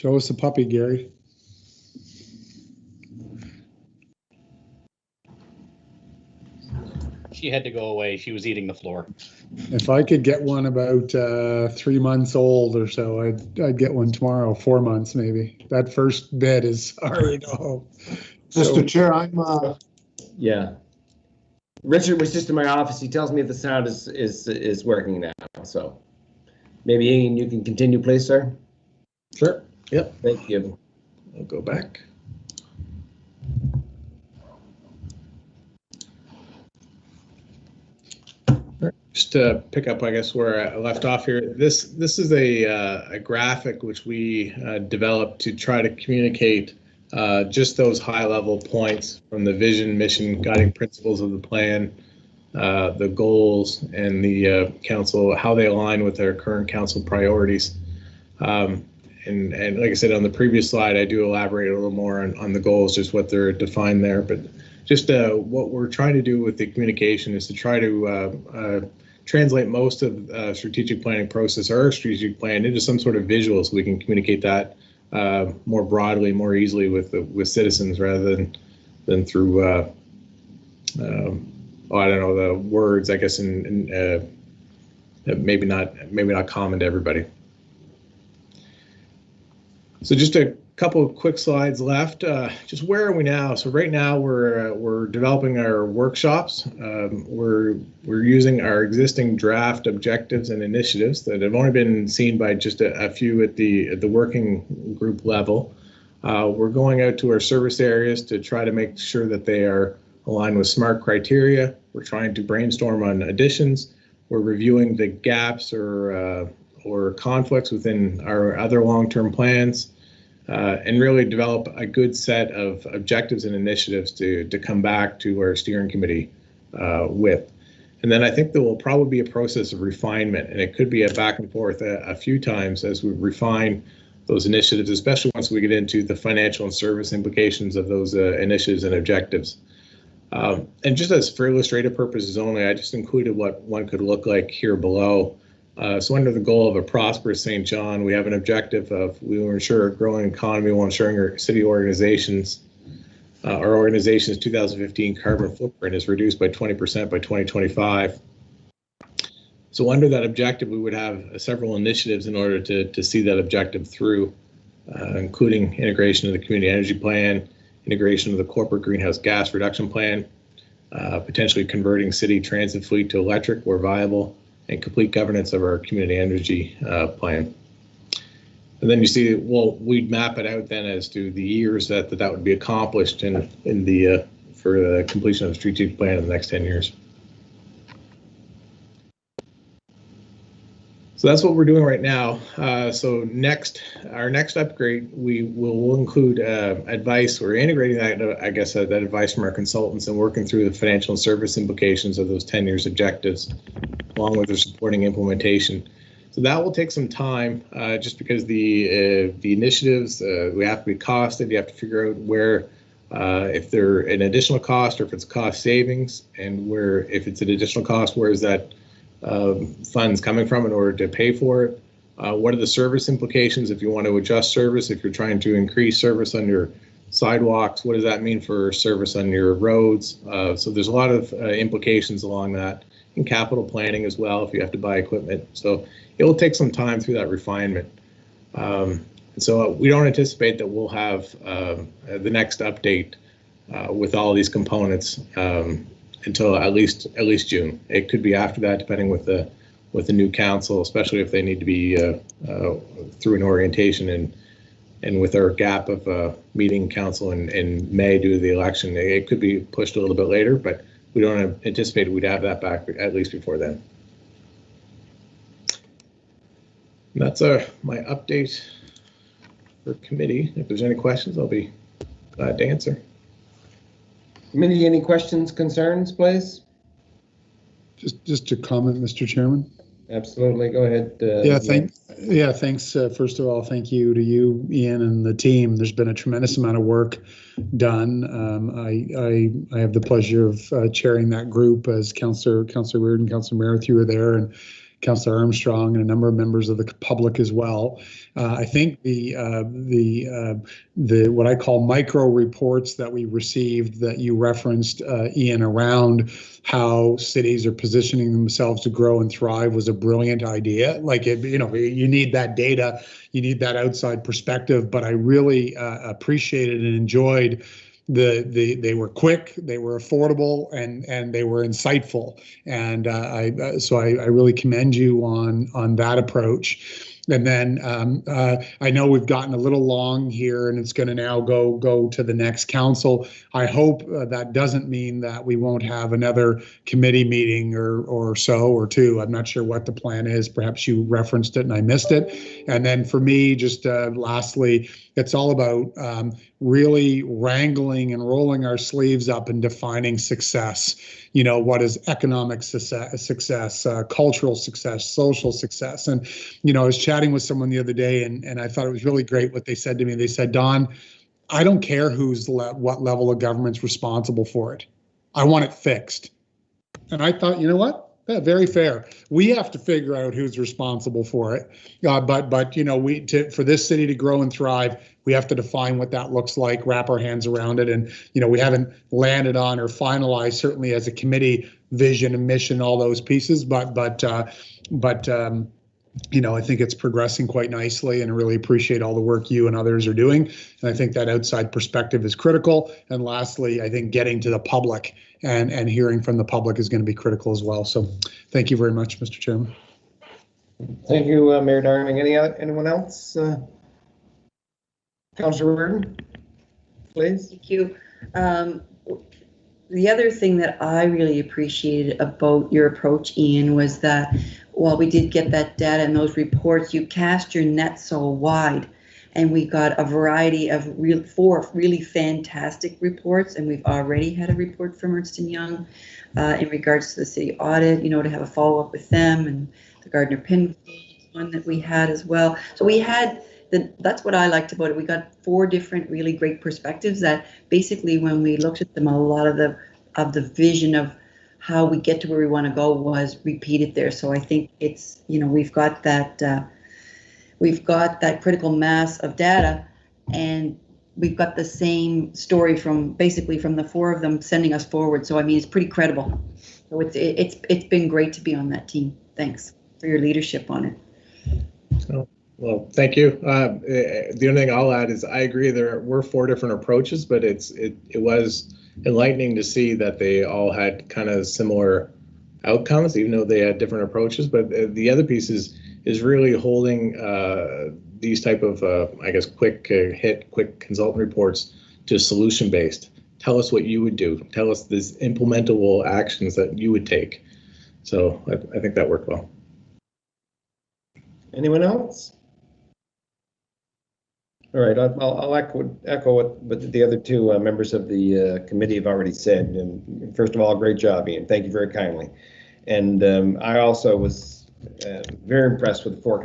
Show us a puppy, Gary. She had to go away. She was eating the floor. If I could get one about 3 months old or so, I'd get one tomorrow. 4 months maybe. That first bit is sorry. No. Mr. Chair, I'm Yeah. Richard was just in my office. He tells me the sound is working now. So maybe Ian, you can continue, please, sir. Sure. Yep. Thank you. I'll go back. Just to pick up, I guess, where I left off here, this is a graphic which we developed to try to communicate just those high-level points from the vision, mission, guiding principles of the plan, the goals, and the council, how they align with their current council priorities. And like I said on the previous slide, I do elaborate a little more on the goals, just what they're defined there. But just what we're trying to do with the communication is to try to translate most of strategic planning process or our strategic plan into some sort of visual, so we can communicate that more broadly, more easily with citizens, rather than through I don't know, the words, I guess, and maybe not common to everybody. So just a couple of quick slides left. Just where are we now? So right now we're developing our workshops. We're using our existing draft objectives and initiatives that have only been seen by just a few at the working group level. We're going out to our service areas to try to make sure that they are aligned with SMART criteria. We're trying to brainstorm on additions. We're reviewing the gaps or conflicts within our other long-term plans. And really develop a good set of objectives and initiatives to come back to our steering committee with. And then I think there will probably be a process of refinement, and it could be a back and forth a few times as we refine those initiatives, especially once we get into the financial and service implications of those initiatives and objectives. And just as for illustrative purposes only, I just included what one could look like here below. So under the goal of a prosperous St. John, we have an objective of we will ensure a growing economy while ensuring our city organizations, our organization's 2015 carbon footprint is reduced by 20% by 2025. So under that objective, we would have several initiatives in order to see that objective through, including integration of the community energy plan, integration of the corporate greenhouse gas reduction plan, potentially converting city transit fleet to electric where viable, and complete governance of our community energy plan. And then you see, well, we'd map it out then as to the years that would be accomplished for the completion of the strategic plan in the next 10 years. So that's what we're doing right now. So our next upgrade, we'll include advice. We're integrating that, I guess, that advice from our consultants and working through the financial and service implications of those 10 years objectives, along with their supporting implementation. So that will take some time, just because the initiatives, we have to be costed. You have to figure out where, if they're an additional cost or if it's cost savings, and where, if it's an additional cost, where is that funds coming from in order to pay for it? What are the service implications if you want to adjust service, if you're trying to increase service on your sidewalks? What does that mean for service on your roads? So there's a lot of implications along that, in capital planning as well, if you have to buy equipment. So it will take some time through that refinement. So we don't anticipate that we'll have the next update with all these components until at least June. It could be after that, depending with the new council, especially if they need to be through an orientation and with our gap of meeting council in May due to the election. It could be pushed a little bit later, but we don't anticipate we'd have that back at least before then. And that's my update for committee. If there's any questions, I'll be glad to answer. Committee, any questions, concerns, please? Just to comment, Mr. Chairman. Absolutely, go ahead. Thanks. First of all, thank you to you, Ian, and the team. There's been a tremendous amount of work done. I have the pleasure of chairing that group as Councillor Reardon, Councillor Merritt, you were there, and Councillor Armstrong and a number of members of the public as well. I think the what I call micro reports that we received that you referenced, Ian, around how cities are positioning themselves to grow and thrive was a brilliant idea. Like, you need that data, you need that outside perspective, but I really appreciated and enjoyed they were quick, they were affordable, and they were insightful. And so I really commend you on that approach. And then I know we've gotten a little long here, and it's going to now go to the next council. I hope that doesn't mean that we won't have another committee meeting or two. I'm not sure what the plan is. Perhaps you referenced it and I missed it. And then for me, just lastly, it's all about really wrangling and rolling our sleeves up and defining success. What is economic success, cultural success, social success. And, I was chatting with someone the other day, and I thought it was really great what they said to me. They said, Don, I don't care what level of government's responsible for it. I want it fixed. And I thought, you know what? Yeah, very fair. We have to figure out who's responsible for it. But for this city to grow and thrive, we have to define what that looks like, wrap our hands around it. And, we haven't landed on or finalized, certainly as a committee, vision and mission, all those pieces. But I think it's progressing quite nicely, and I really appreciate all the work you and others are doing. And I think that outside perspective is critical. And lastly, I think getting to the public and hearing from the public is going to be critical as well. So thank you very much, Mr. Chairman. Thank you, Mayor Darling. Anyone else? Councillor Reardon, please. Thank you. The other thing that I really appreciated about your approach, Ian, was that while we did get that data and those reports, you cast your net so wide, and we got a variety of four really fantastic reports, and we've already had a report from Ernst & Young in regards to the city audit, to have a follow-up with them, and the Gardner Pin one that we had as well. So we had that's what I liked about it. We got four different really great perspectives that basically, when we looked at them, a lot of the vision of how we get to where we want to go was repeated there. So I think it's, we've got that critical mass of data, and we've got the same story from the four of them sending us forward. So I mean, it's pretty credible. So it's been great to be on that team. Thanks for your leadership on it. Well, thank you. The only thing I'll add is I agree there were four different approaches, but it was enlightening to see that they all had kind of similar outcomes, even though they had different approaches. But the other piece is really holding these type of, quick consultant reports to solution based. Tell us what you would do. Tell us these implementable actions that you would take. So I think that worked well. Anyone else? All right, I'll echo what the other two members of the committee have already said. And first of all, great job, Ian. Thank you very kindly. And I also was very impressed with the four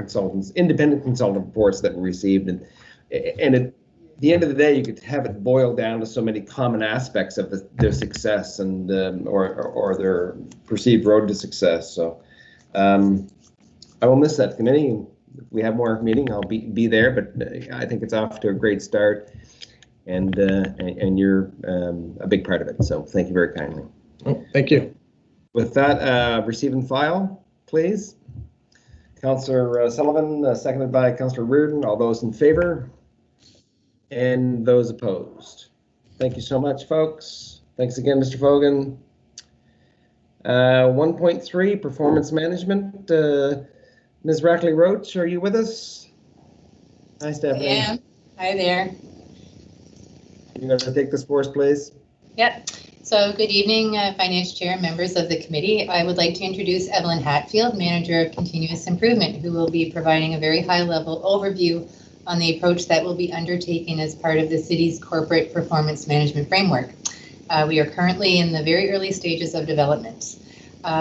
independent consultant reports that we received. And at the end of the day, you could have it boiled down to so many common aspects of their success and or their perceived road to success. So I will miss that committee. If we have more meeting, I'll be there, but I think it's off to a great start, and you're a big part of it. So thank you very kindly. Oh, thank you. With that, receive and file, please. Councillor Sullivan, seconded by Councillor Reardon. All those in favor and those opposed. Thank you so much, folks. Thanks again, Mr. Fogan. 1.3, performance management. Ms. Rackley-Roach, are you with us? Hi, Stephanie. Yeah. Hi there. You're going to take this for us, please? Yep. So good evening, Finance Chair and members of the committee. I would like to introduce Evelyn Hatfield, Manager of Continuous Improvement, who will be providing a very high-level overview on the approach that will be undertaken as part of the city's corporate performance management framework. We are currently in the very early stages of development.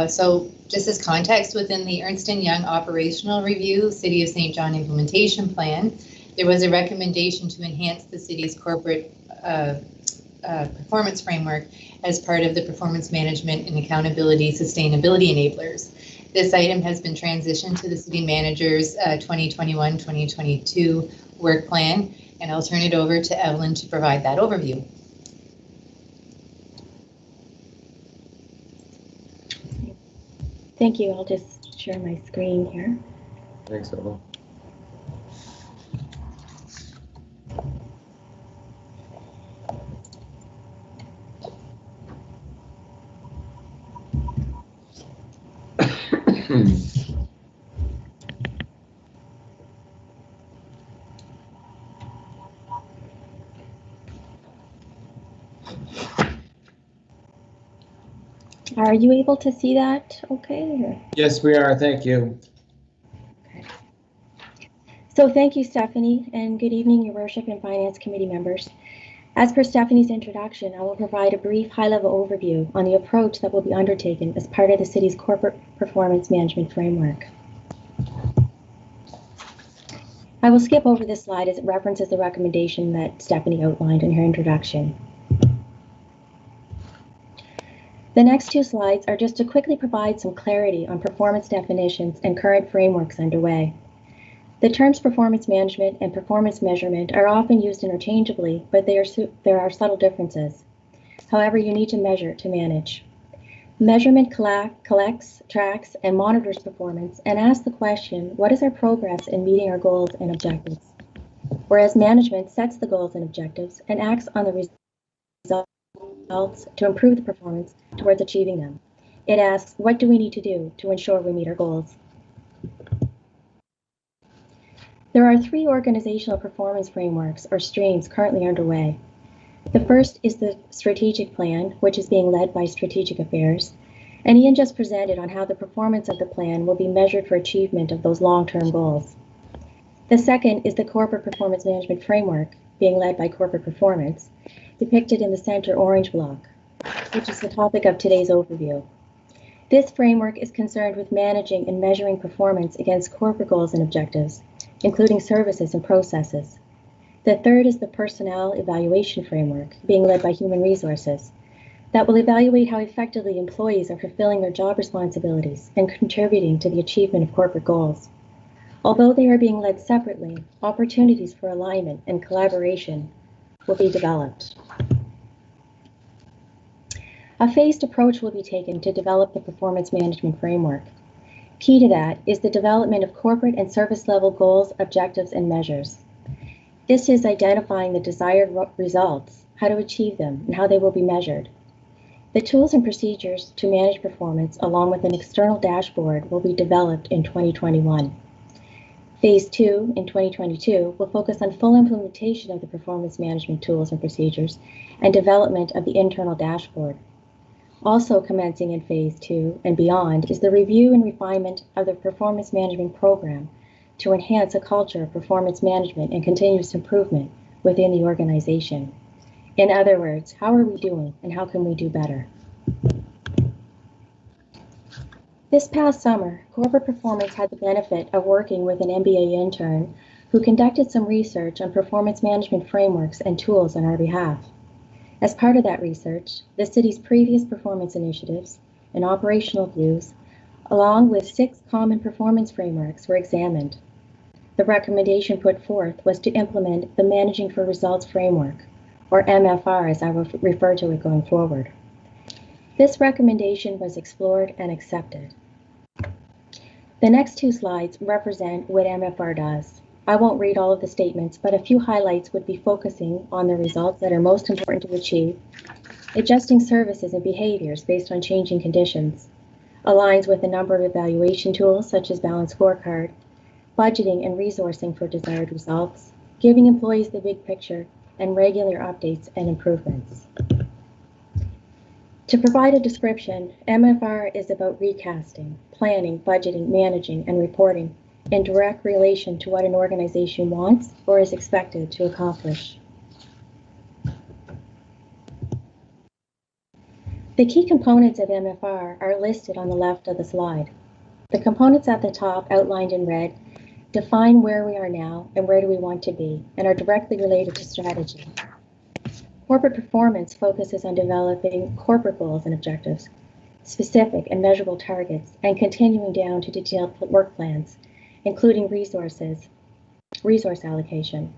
So just as context, within the Ernst & Young Operational Review, City of St. John Implementation Plan, there was a recommendation to enhance the city's corporate performance framework as part of the performance management and accountability sustainability enablers. This item has been transitioned to the city manager's 2021-2022 work plan, and I'll turn it over to Evelyn to provide that overview. Thank you. I'll just share my screen here. Thanks, Evelyn. Are you able to see that okay? Yes, we are. Thank you. Okay. So thank you, Stephanie, and good evening, Your Worship and Finance Committee members. As per Stephanie's introduction, I will provide a brief high-level overview on the approach that will be undertaken as part of the city's corporate performance management framework. I will skip over this slide as it references the recommendation that Stephanie outlined in her introduction. The next two slides are just to quickly provide some clarity on performance definitions and current frameworks underway. The terms performance management and performance measurement are often used interchangeably, but there are subtle differences. However, you need to measure to manage. Measurement collects, tracks, and monitors performance and asks the question, what is our progress in meeting our goals and objectives? Whereas management sets the goals and objectives and acts on the results to improve the performance towards achieving them. It asks, what do we need to do to ensure we meet our goals? There are three organizational performance frameworks or streams currently underway. The first is the strategic plan, which is being led by Strategic Affairs, and Ian just presented on how the performance of the plan will be measured for achievement of those long-term goals. The second is the corporate performance management framework, being led by Corporate Performance, depicted in the center orange block, which is the topic of today's overview. This framework is concerned with managing and measuring performance against corporate goals and objectives, including services and processes. The third is the personnel evaluation framework, being led by Human Resources, that will evaluate how effectively employees are fulfilling their job responsibilities and contributing to the achievement of corporate goals. Although they are being led separately, opportunities for alignment and collaboration will be developed. A phased approach will be taken to develop the performance management framework. Key to that is the development of corporate and service level goals, objectives, and measures. This is identifying the desired results, how to achieve them, and how they will be measured. The tools and procedures to manage performance, along with an external dashboard, will be developed in 2021. Phase 2 in 2022 will focus on full implementation of the performance management tools and procedures and development of the internal dashboard. Also commencing in Phase 2 and beyond is the review and refinement of the performance management program to enhance a culture of performance management and continuous improvement within the organization. In other words, how are we doing and how can we do better? This past summer, Corporate Performance had the benefit of working with an MBA intern who conducted some research on performance management frameworks and tools on our behalf. As part of that research, the city's previous performance initiatives and operational views, along with 6 common performance frameworks, were examined. The recommendation put forth was to implement the Managing for Results framework, or MFR as I will refer to it going forward. This recommendation was explored and accepted. The next 2 slides represent what MFR does. I won't read all of the statements, but a few highlights would be focusing on the results that are most important to achieve, adjusting services and behaviors based on changing conditions, aligns with a number of evaluation tools such as Balanced Scorecard, budgeting and resourcing for desired results, giving employees the big picture, and regular updates and improvements. To provide a description, MFR is about recasting, planning, budgeting, managing, and reporting in direct relation to what an organization wants or is expected to accomplish. The key components of MFR are listed on the left of the slide. The components at the top, outlined in red, define where we are now and where do we want to be, and are directly related to strategy. Corporate performance focuses on developing corporate goals and objectives. specific and measurable targets, and continuing down to detailed work plans, including resource allocation,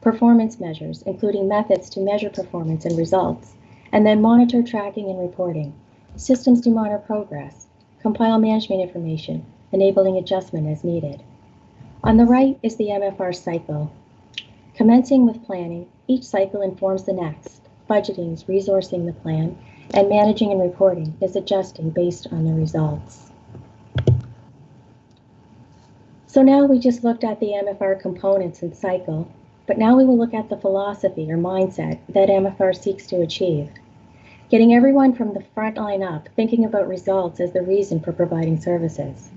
performance measures, including methods to measure performance and results, and then monitor, tracking, and reporting, systems to monitor progress, compile management information, enabling adjustment as needed. On the right is the MFR cycle. Commencing with planning, each cycle informs the next. Budgeting is resourcing the plan, and managing and reporting is adjusting based on the results. So now we just looked at the MFR components and cycle, but now we will look at the philosophy or mindset that MFR seeks to achieve. Getting everyone from the front line up thinking about results as the reason for providing services.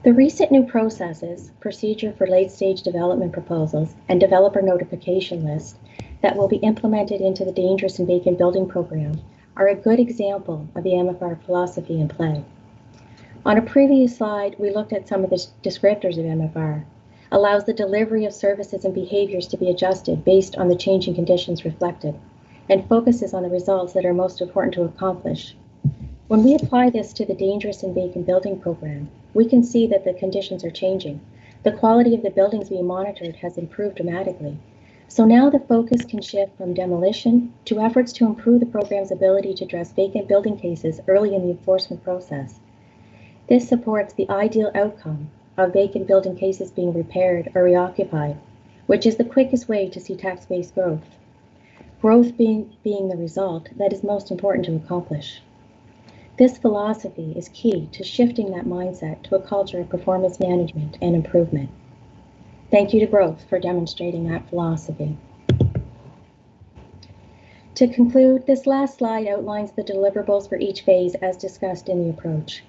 The recent new processes, procedure for late-stage development proposals, and developer notification list that will be implemented into the Dangerous and Vacant Building Program are a good example of the MFR philosophy in play. On a previous slide, we looked at some of the descriptors of MFR. Allows the delivery of services and behaviors to be adjusted based on the changing conditions reflected, and focuses on the results that are most important to accomplish. When we apply this to the Dangerous and Vacant Building Program, we can see that the conditions are changing. The quality of the buildings being monitored has improved dramatically. So now the focus can shift from demolition to efforts to improve the program's ability to address vacant building cases early in the enforcement process. This supports the ideal outcome of vacant building cases being repaired or reoccupied, which is the quickest way to see tax-based growth. Growth being the result that is most important to accomplish. This philosophy is key to shifting that mindset to a culture of performance management and improvement. Thank you to Growth for demonstrating that philosophy. To conclude, this last slide outlines the deliverables for each phase as discussed in the approach.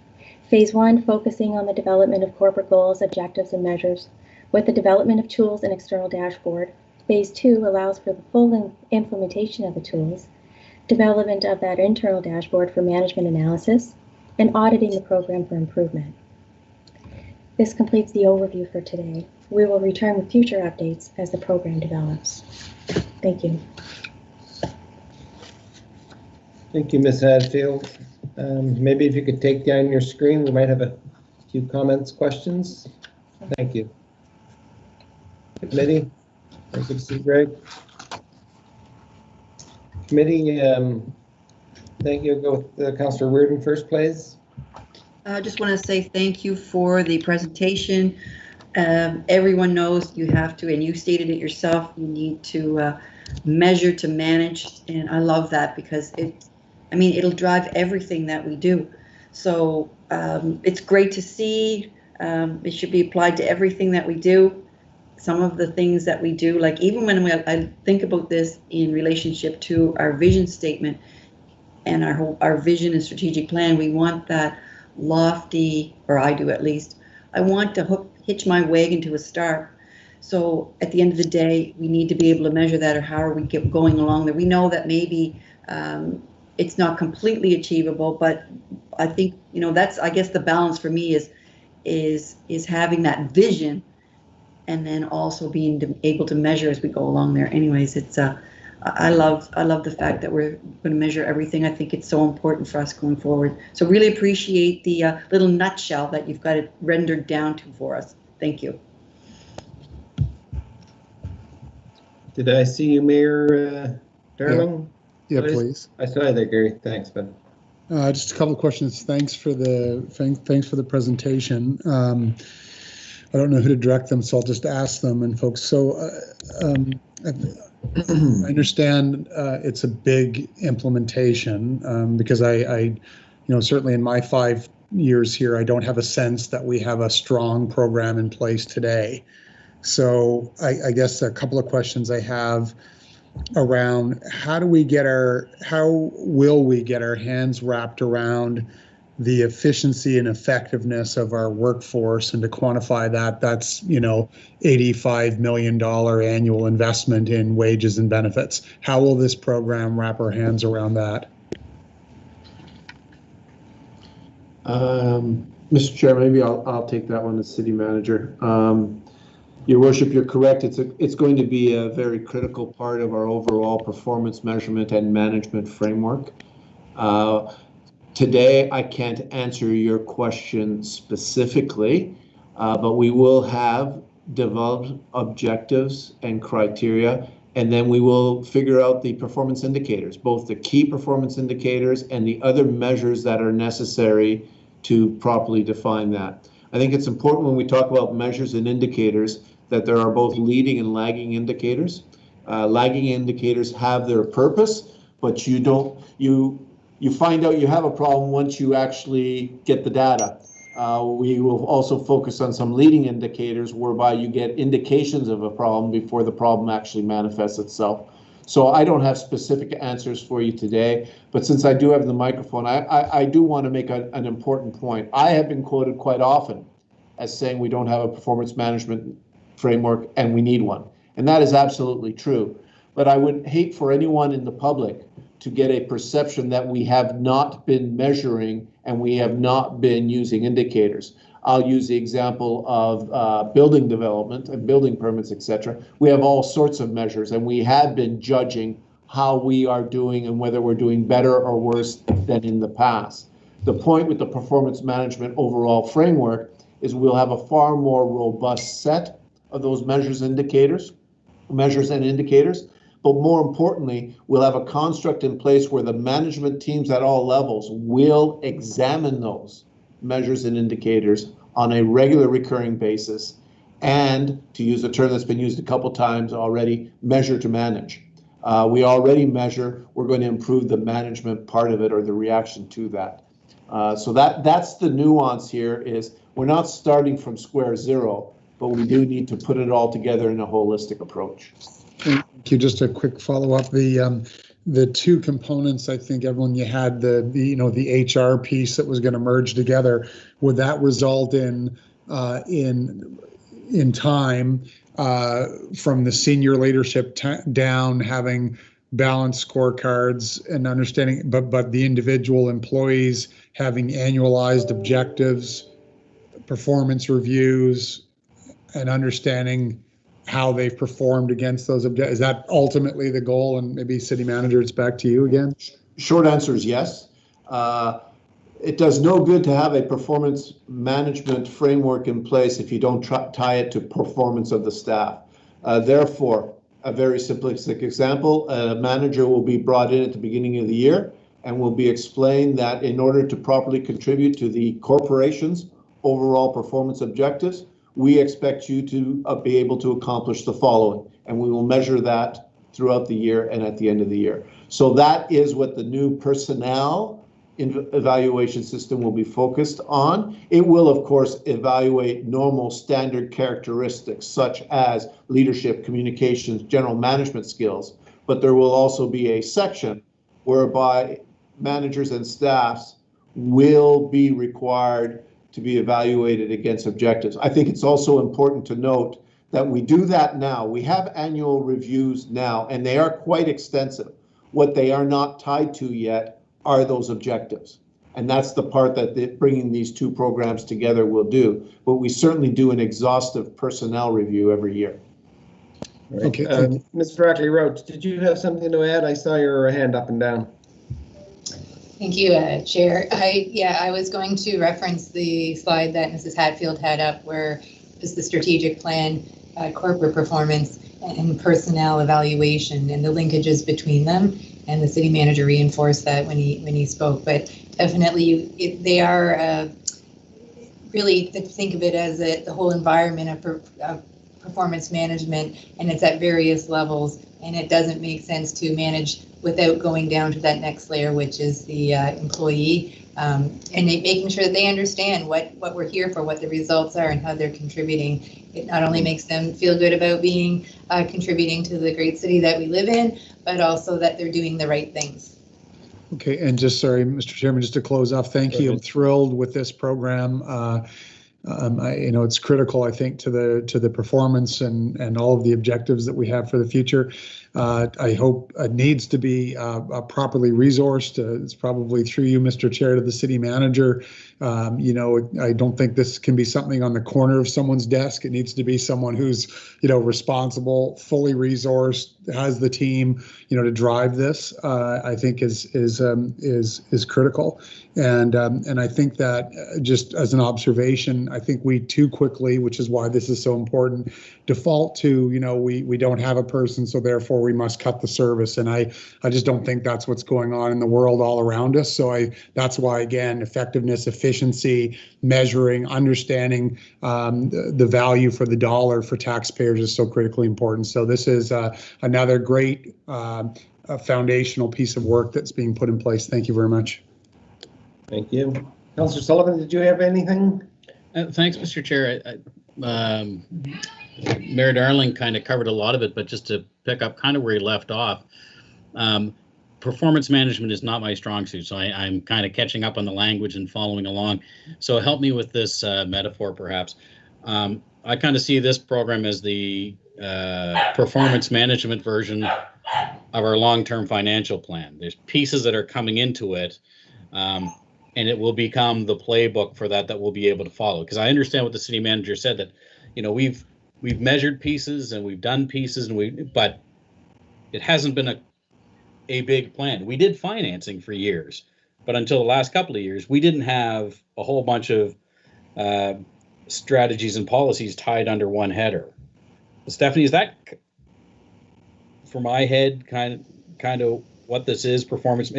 Phase 1, focusing on the development of corporate goals, objectives, and measures, with the development of tools and external dashboard. Phase 2 allows for the full implementation of the tools, development of that internal dashboard for management analysis, and auditing the program for improvement. This completes the overview for today. We will return with future updates as the program develops. Thank you. Thank you, Ms. Hadfield. Maybe if you could take down your screen, we might have a few comments, questions. Thank you. Committee, good to see you, Greg. Committee, thank you. Go with Councillor Reardon first, please. I just want to say thank you for the presentation. Everyone knows you have to, and you stated it yourself, you need to measure to manage, and I love that because it'll drive everything that we do. So it's great to see. It should be applied to everything that we do. Some of the things that we do, like even when I think about this in relationship to our vision statement and our vision and strategic plan, we want that lofty, or I do at least, I want to hitch my wagon to a star. So at the end of the day, we need to be able to measure that, or how are we going along there. We know that maybe it's not completely achievable, but I think, that's, I guess the balance for me is having that vision and then also being able to measure as we go along there. Anyways, it's I love the fact that we're going to measure everything. I think it's so important for us going forward. So really appreciate the little nutshell that you've got it rendered down to for us. Thank you. Did I see you, Mayor Darling? Yeah, please. I saw you there, Gary. Thanks, bud. Just a couple of questions. Thanks for the presentation. I don't know who to direct them, so I'll just ask them. And folks, so I understand it's a big implementation because I certainly in my 5 years here, I don't have a sense that we have a strong program in place today. So I guess a couple of questions I have around how will we get our hands wrapped around the efficiency and effectiveness of our workforce, and to quantify that's $85 million annual investment in wages and benefits. How will this program wrap our hands around that? Mr. Chair, maybe I'll take that one as city manager. Your Worship, you're correct. It's going to be a very critical part of our overall performance measurement and management framework. To Today, I can't answer your question specifically, but we will have developed objectives and criteria, and then we will figure out the performance indicators, both the key performance indicators and the other measures that are necessary to properly define that. I think it's important when we talk about measures and indicators that there are both leading and lagging indicators. Lagging indicators have their purpose, but you find out you have a problem once you actually get the data. We will also focus on some leading indicators whereby you get indications of a problem before the problem actually manifests itself. So I don't have specific answers for you today, but since I do have the microphone, I do want to make an important point. I have been quoted quite often as saying we don't have a performance management framework and we need one. And that is absolutely true. But I would hate for anyone in the public to get a perception that we have not been measuring and we have not been using indicators. I'll use the example of building development and building permits, etc. We have all sorts of measures, and we have been judging how we are doing and whether we're doing better or worse than in the past. The point with the performance management overall framework is we'll have a far more robust set of those measures and indicators, but more importantly, we'll have a construct in place where the management teams at all levels will examine those measures and indicators on a regular recurring basis, and, to use a term that's been used a couple times already, measure to manage. We already measure, we're going to improve the management part of it or the reaction to that. So that's the nuance here, is we're not starting from square zero, but we do need to put it all together in a holistic approach. Thank you. Just a quick follow-up. The two components, I think, everyone, you had the HR piece that was going to merge together. Would that result in time from the senior leadership down having balanced scorecards and understanding, but the individual employees having annualized objectives, performance reviews, and understanding how they've performed against those objectives? Is that ultimately the goal? And maybe City Manager, it's back to you again. Short answer is yes. It does no good to have a performance management framework in place if you don't tie it to performance of the staff. Therefore, a very simplistic example, a manager will be brought in at the beginning of the year and will be explained that in order to properly contribute to the corporation's overall performance objectives, we expect you to be able to accomplish the following, and we will measure that throughout the year and at the end of the year. So that is what the new personnel evaluation system will be focused on. It will, of course, evaluate normal standard characteristics such as leadership, communications, general management skills, but there will also be a section whereby managers and staffs will be required to be evaluated against objectives. I think it's also important to note that we do that now. We have annual reviews now, and they are quite extensive. What they are not tied to yet are those objectives. And that's the part that bringing these two programs together will do. But we certainly do an exhaustive personnel review every year. Right. Okay. Mr. Ackley-Roach, did you have something to add? I saw your hand up and down. Thank you, Chair. I was going to reference the slide that Mrs. Hatfield had up, where is the strategic plan, corporate performance, and personnel evaluation, and the linkages between them. And the city manager reinforced that when he spoke. But definitely, they are really to think of it as the whole environment of performance management, and it's at various levels. And it doesn't make sense to manage without going down to that next layer, which is the employee, and making sure that they understand what we're here for, what the results are, and how they're contributing. It not only makes them feel good about being contributing to the great city that we live in, but also that they're doing the right things. Okay, and just sorry, Mr. Chairman, just to close off, thank you. I'm thrilled with this program. It's critical, I think, to the performance and all of the objectives that we have for the future. I hope needs to be properly resourced. It's probably through you, Mr. Chair, to the city manager. I don't think this can be something on the corner of someone's desk. It needs to be someone who's, responsible, fully resourced, has the team, to drive this. I think is critical, and I think that just as an observation, I think we too quickly, which is why this is so important, default to we don't have a person, so therefore we must cut the service, and I just don't think that's what's going on in the world all around us. So that's why, again, effectiveness, efficiency, measuring, understanding the value for the dollar for taxpayers is so critically important. So this is another great foundational piece of work that's being put in place. Thank you very much. Thank you. Councillor Sullivan, did you have anything? Thanks, Mr. Chair. Mayor Darling kind of covered a lot of it, but just to pick up kind of where he left off, performance management is not my strong suit, so I'm kind of catching up on the language and following along. So help me with this metaphor, perhaps. I kind of see this program as the performance management version of our long-term financial plan. There's pieces that are coming into it, and it will become the playbook for that we'll be able to follow. Because I understand what the city manager said, that we've measured pieces and we've done pieces, but it hasn't been a big plan. We did financing for years, but until the last couple of years, we didn't have a whole bunch of strategies and policies tied under one header. Stephanie, is that, for my head, kind of what this is? Performance,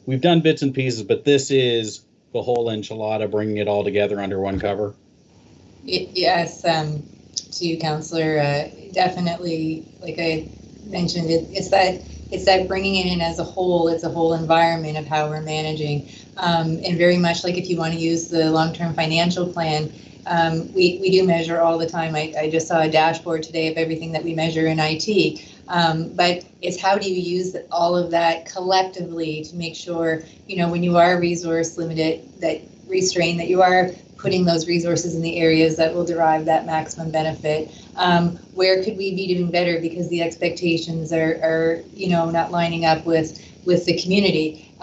we've done bits and pieces, but this is the whole enchilada, bringing it all together under one cover. Yes, to you, Councillor, definitely. Like I mentioned, it's that bringing it in as a whole. It's a whole environment of how we're managing, and very much like if you want to use the long-term financial plan. We do measure all the time. I just saw a dashboard today of everything that we measure in IT. But it's how do you use all of that collectively to make sure, when you are resource limited, that restrained, that you are putting those resources in the areas that will derive that maximum benefit. Where could we be doing better because the expectations are not lining up with the community.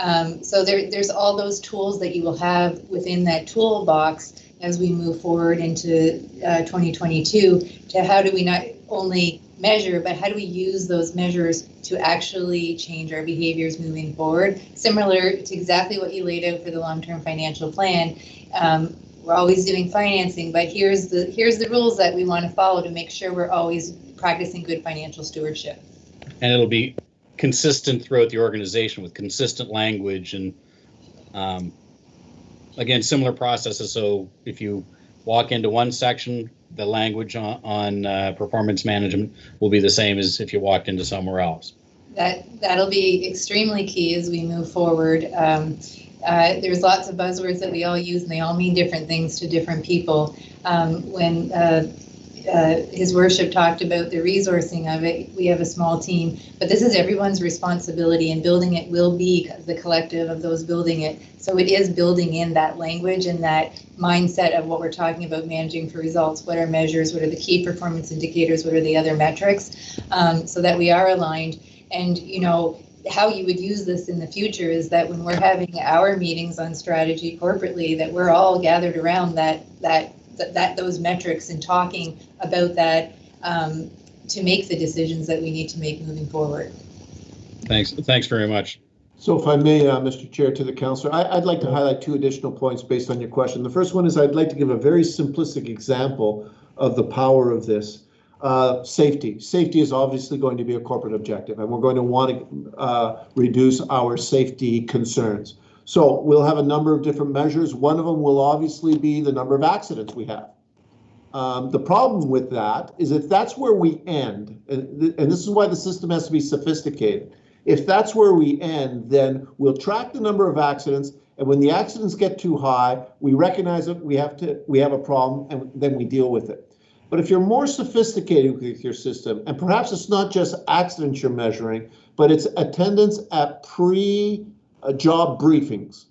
So there's all those tools that you will have within that toolbox as we move forward into 2022 to how do we not only measure, but how do we use those measures to actually change our behaviors moving forward? Similar to exactly what you laid out for the long-term financial plan. We're always doing financing, but here's the rules that we want to follow to make sure we're always practicing good financial stewardship. And it'll be consistent throughout the organization with consistent language and again, similar processes. So if you walk into one section, the language on performance management will be the same as if you walked into somewhere else. That'll be extremely key as we move forward. There's lots of buzzwords that we all use, and they all mean different things to different people. When His Worship talked about the resourcing of it, we have a small team, but this is everyone's responsibility, and building it will be the collective of those building it. So it is building in that language and that mindset of what we're talking about, managing for results. What are measures? What are the key performance indicators? What are the other metrics? So that we are aligned. And how you would use this in the future is that when we're having our meetings on strategy corporately, that we're all gathered around those metrics and talking about that to make the decisions that we need to make moving forward. Thanks very much. So if I may, Mr. Chair, to the councillor, I'd like to highlight two additional points based on your question. The first one is I'd like to give a very simplistic example of the power of this. Safety. Safety is obviously going to be a corporate objective, and we're going to want to reduce our safety concerns. So we'll have a number of different measures. One of them will obviously be the number of accidents we have. The problem with that is if that's where we end, and this is why the system has to be sophisticated. If that's where we end, then we'll track the number of accidents, and when the accidents get too high, we recognize it, we have a problem, and then we deal with it. But if you're more sophisticated with your system, and perhaps it's not just accidents you're measuring, but it's attendance at pre-job briefings.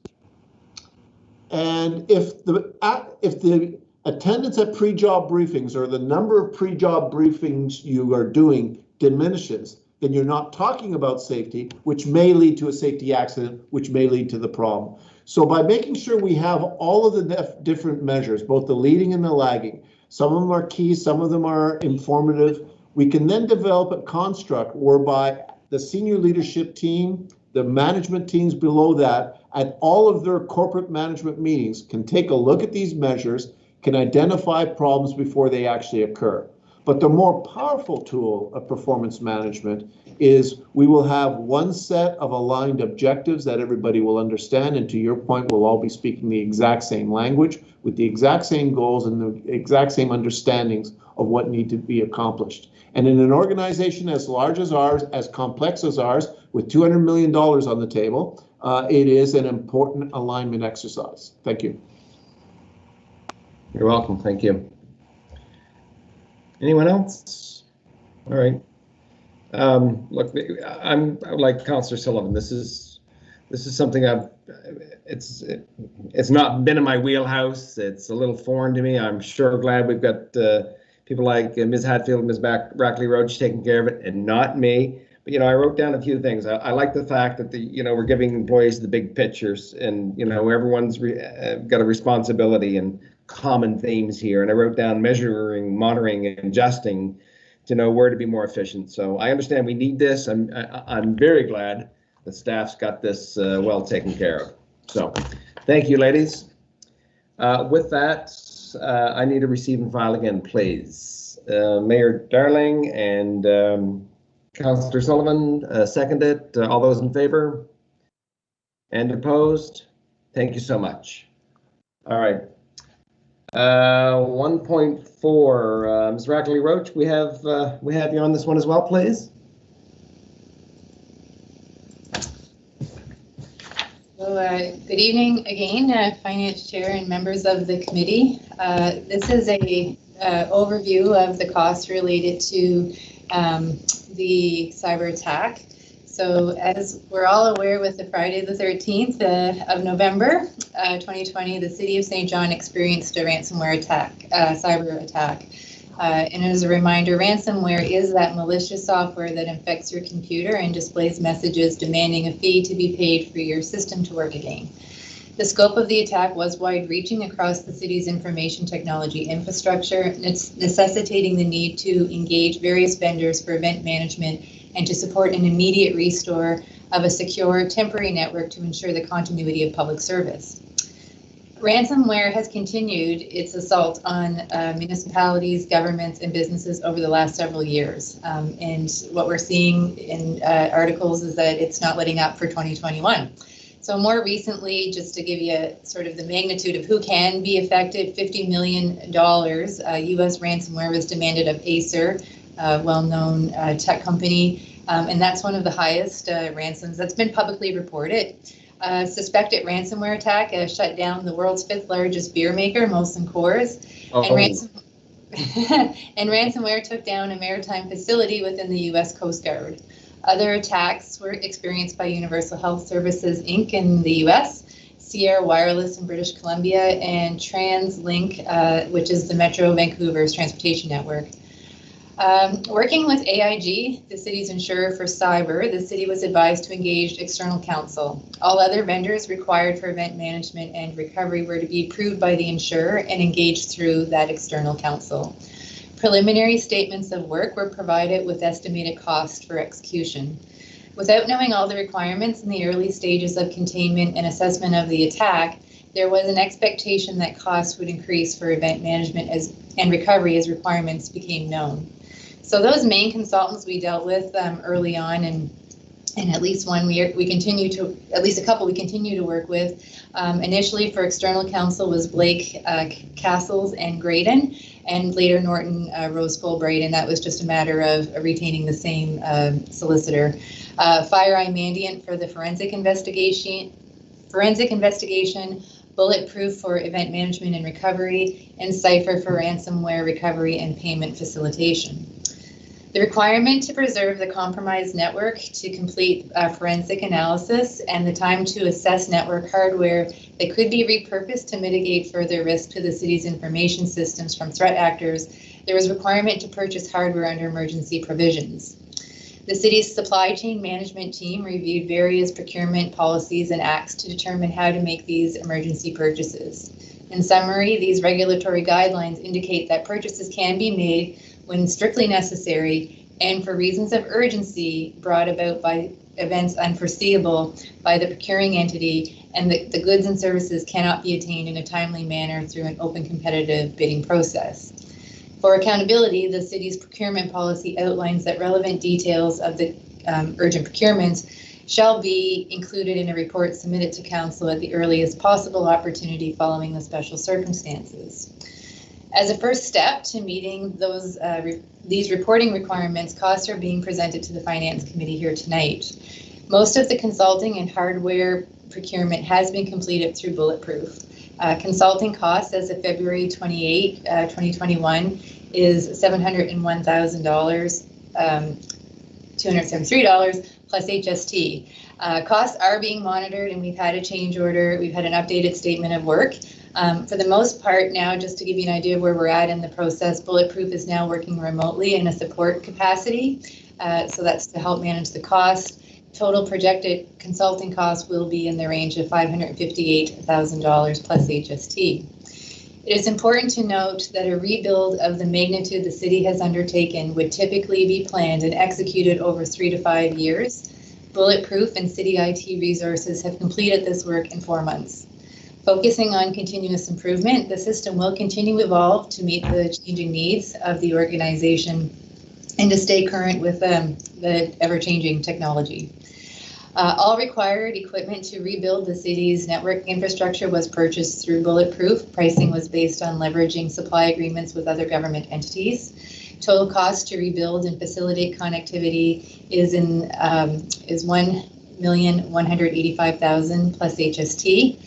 And if the attendance at pre-job briefings or the number of pre-job briefings you are doing diminishes, then you're not talking about safety, which may lead to a safety accident, which may lead to the problem. So by making sure we have all of the different measures, both the leading and the lagging, some of them are key, some of them are informative, we can then develop a construct whereby the senior leadership team, the management teams below that, at all of their corporate management meetings can take a look at these measures, can identify problems before they actually occur. But the more powerful tool of performance management is we will have one set of aligned objectives that everybody will understand, and to your point, we'll all be speaking the exact same language with the exact same goals and the exact same understandings of what need to be accomplished. And in an organization as large as ours, as complex as ours, with $200 million on the table, it is an important alignment exercise. Thank you. You're welcome. Thank you. Anyone else? All right. Look, I'm like Councillor Sullivan. This is something it's not been in my wheelhouse. It's a little foreign to me. I'm sure glad we've got people like Ms. Hatfield and Ms. Brackley Roach taking care of it, and not me. But I wrote down a few things. I like the fact that we're giving employees the big pictures, and everyone's got a responsibility and common themes here. And I wrote down measuring, monitoring, and adjusting to know where to be more efficient. So I understand we need this. I'm very glad the staff's got this well taken care of. So thank you, ladies. With that, I need to receive and file again, please. Mayor Darling and Councillor Sullivan seconded. All those in favor and opposed? Thank you so much. All right. 1.4, Ms. Brackley Roach, we have you on this one as well, please. So, good evening again, Finance Chair and members of the committee. This is a overview of the costs related to the cyber attack. So as we're all aware, with the Friday the 13th of November 2020, the City of St. John experienced a ransomware attack, cyber attack. And as a reminder, ransomware is that malicious software that infects your computer and displays messages demanding a fee to be paid for your system to work again. The scope of the attack was wide-reaching across the city's information technology infrastructure, necessitating the need to engage various vendors for event management and to support an immediate restore of a secure temporary network to ensure the continuity of public service. Ransomware has continued its assault on municipalities, governments, and businesses over the last several years. And what we're seeing in articles is that it's not letting up for 2021. So more recently, just to give you sort of the magnitude of who can be affected, $50 million US ransomware was demanded of Acer, a well-known tech company, and that's one of the highest ransoms that's been publicly reported. Suspected ransomware attack shut down the world's 5th largest beer maker, Molson Coors, and ransomware took down a maritime facility within the U.S. Coast Guard. Other attacks were experienced by Universal Health Services, Inc. in the U.S., Sierra Wireless in British Columbia, and TransLink, which is the Metro Vancouver's transportation network. Working with AIG, the city's insurer for cyber, the city was advised to engage external counsel. All other vendors required for event management and recovery were to be approved by the insurer and engaged through that external counsel. Preliminary statements of work were provided with estimated cost for execution. Without knowing all the requirements in the early stages of containment and assessment of the attack, there was an expectation that costs would increase for event management and recovery as requirements became known. So those main consultants we dealt with early on, and at least one we continue to, at least a couple we continue to work with. Initially for external counsel was Blake Castles and Graydon, and later Norton Rose Fulbright, and that was just a matter of retaining the same solicitor. FireEye Mandiant for the forensic investigation, Bulletproof for event management and recovery, and Cypher for ransomware recovery and payment facilitation. The requirement to preserve the compromised network to complete forensic analysis and the time to assess network hardware that could be repurposed to mitigate further risk to the city's information systems from threat actors, there was a requirement to purchase hardware under emergency provisions. The city's supply chain management team reviewed various procurement policies and acts to determine how to make these emergency purchases. In summary, these regulatory guidelines indicate that purchases can be made when strictly necessary and for reasons of urgency brought about by events unforeseeable by the procuring entity, and the goods and services cannot be attained in a timely manner through an open competitive bidding process. For accountability, the city's procurement policy outlines that relevant details of the urgent procurements shall be included in a report submitted to council at the earliest possible opportunity following the special circumstances. As a first step to meeting these reporting requirements, costs are being presented to the Finance Committee here tonight. Most of the consulting and hardware procurement has been completed through Bulletproof. Consulting costs as of February 28, 2021 is $701,000, $273 plus HST. Costs are being monitored, and we've had a change order. We've had an updated statement of work. For the most part now, just to give you an idea of where we're at in the process, Bulletproof is now working remotely in a support capacity. So that's to help manage the cost. Total projected consulting costs will be in the range of $558,000 plus HST. It is important to note that a rebuild of the magnitude the city has undertaken would typically be planned and executed over 3 to 5 years. Bulletproof and city IT resources have completed this work in 4 months. Focusing on continuous improvement, the system will continue to evolve to meet the changing needs of the organization and to stay current with the ever-changing technology. All required equipment to rebuild the city's network infrastructure was purchased through Bulletproof. Pricing was based on leveraging supply agreements with other government entities. Total cost to rebuild and facilitate connectivity is $1,185,000 plus HST.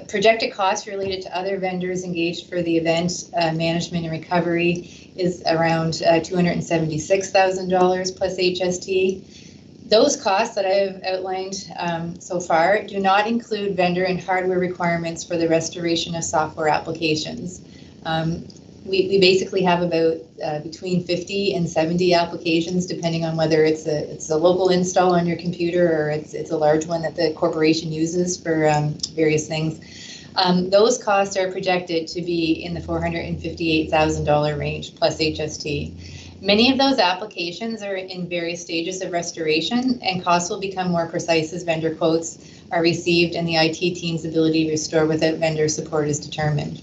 Projected costs related to other vendors engaged for the event management and recovery is around $276,000 plus HST. Those costs that I've outlined so far do not include vendor and hardware requirements for the restoration of software applications. We basically have about between 50 and 70 applications, depending on whether it's a local install on your computer or it's a large one that the corporation uses for various things. Those costs are projected to be in the $458,000 range plus HST. Many of those applications are in various stages of restoration, and costs will become more precise as vendor quotes are received and the IT team's ability to restore without vendor support is determined.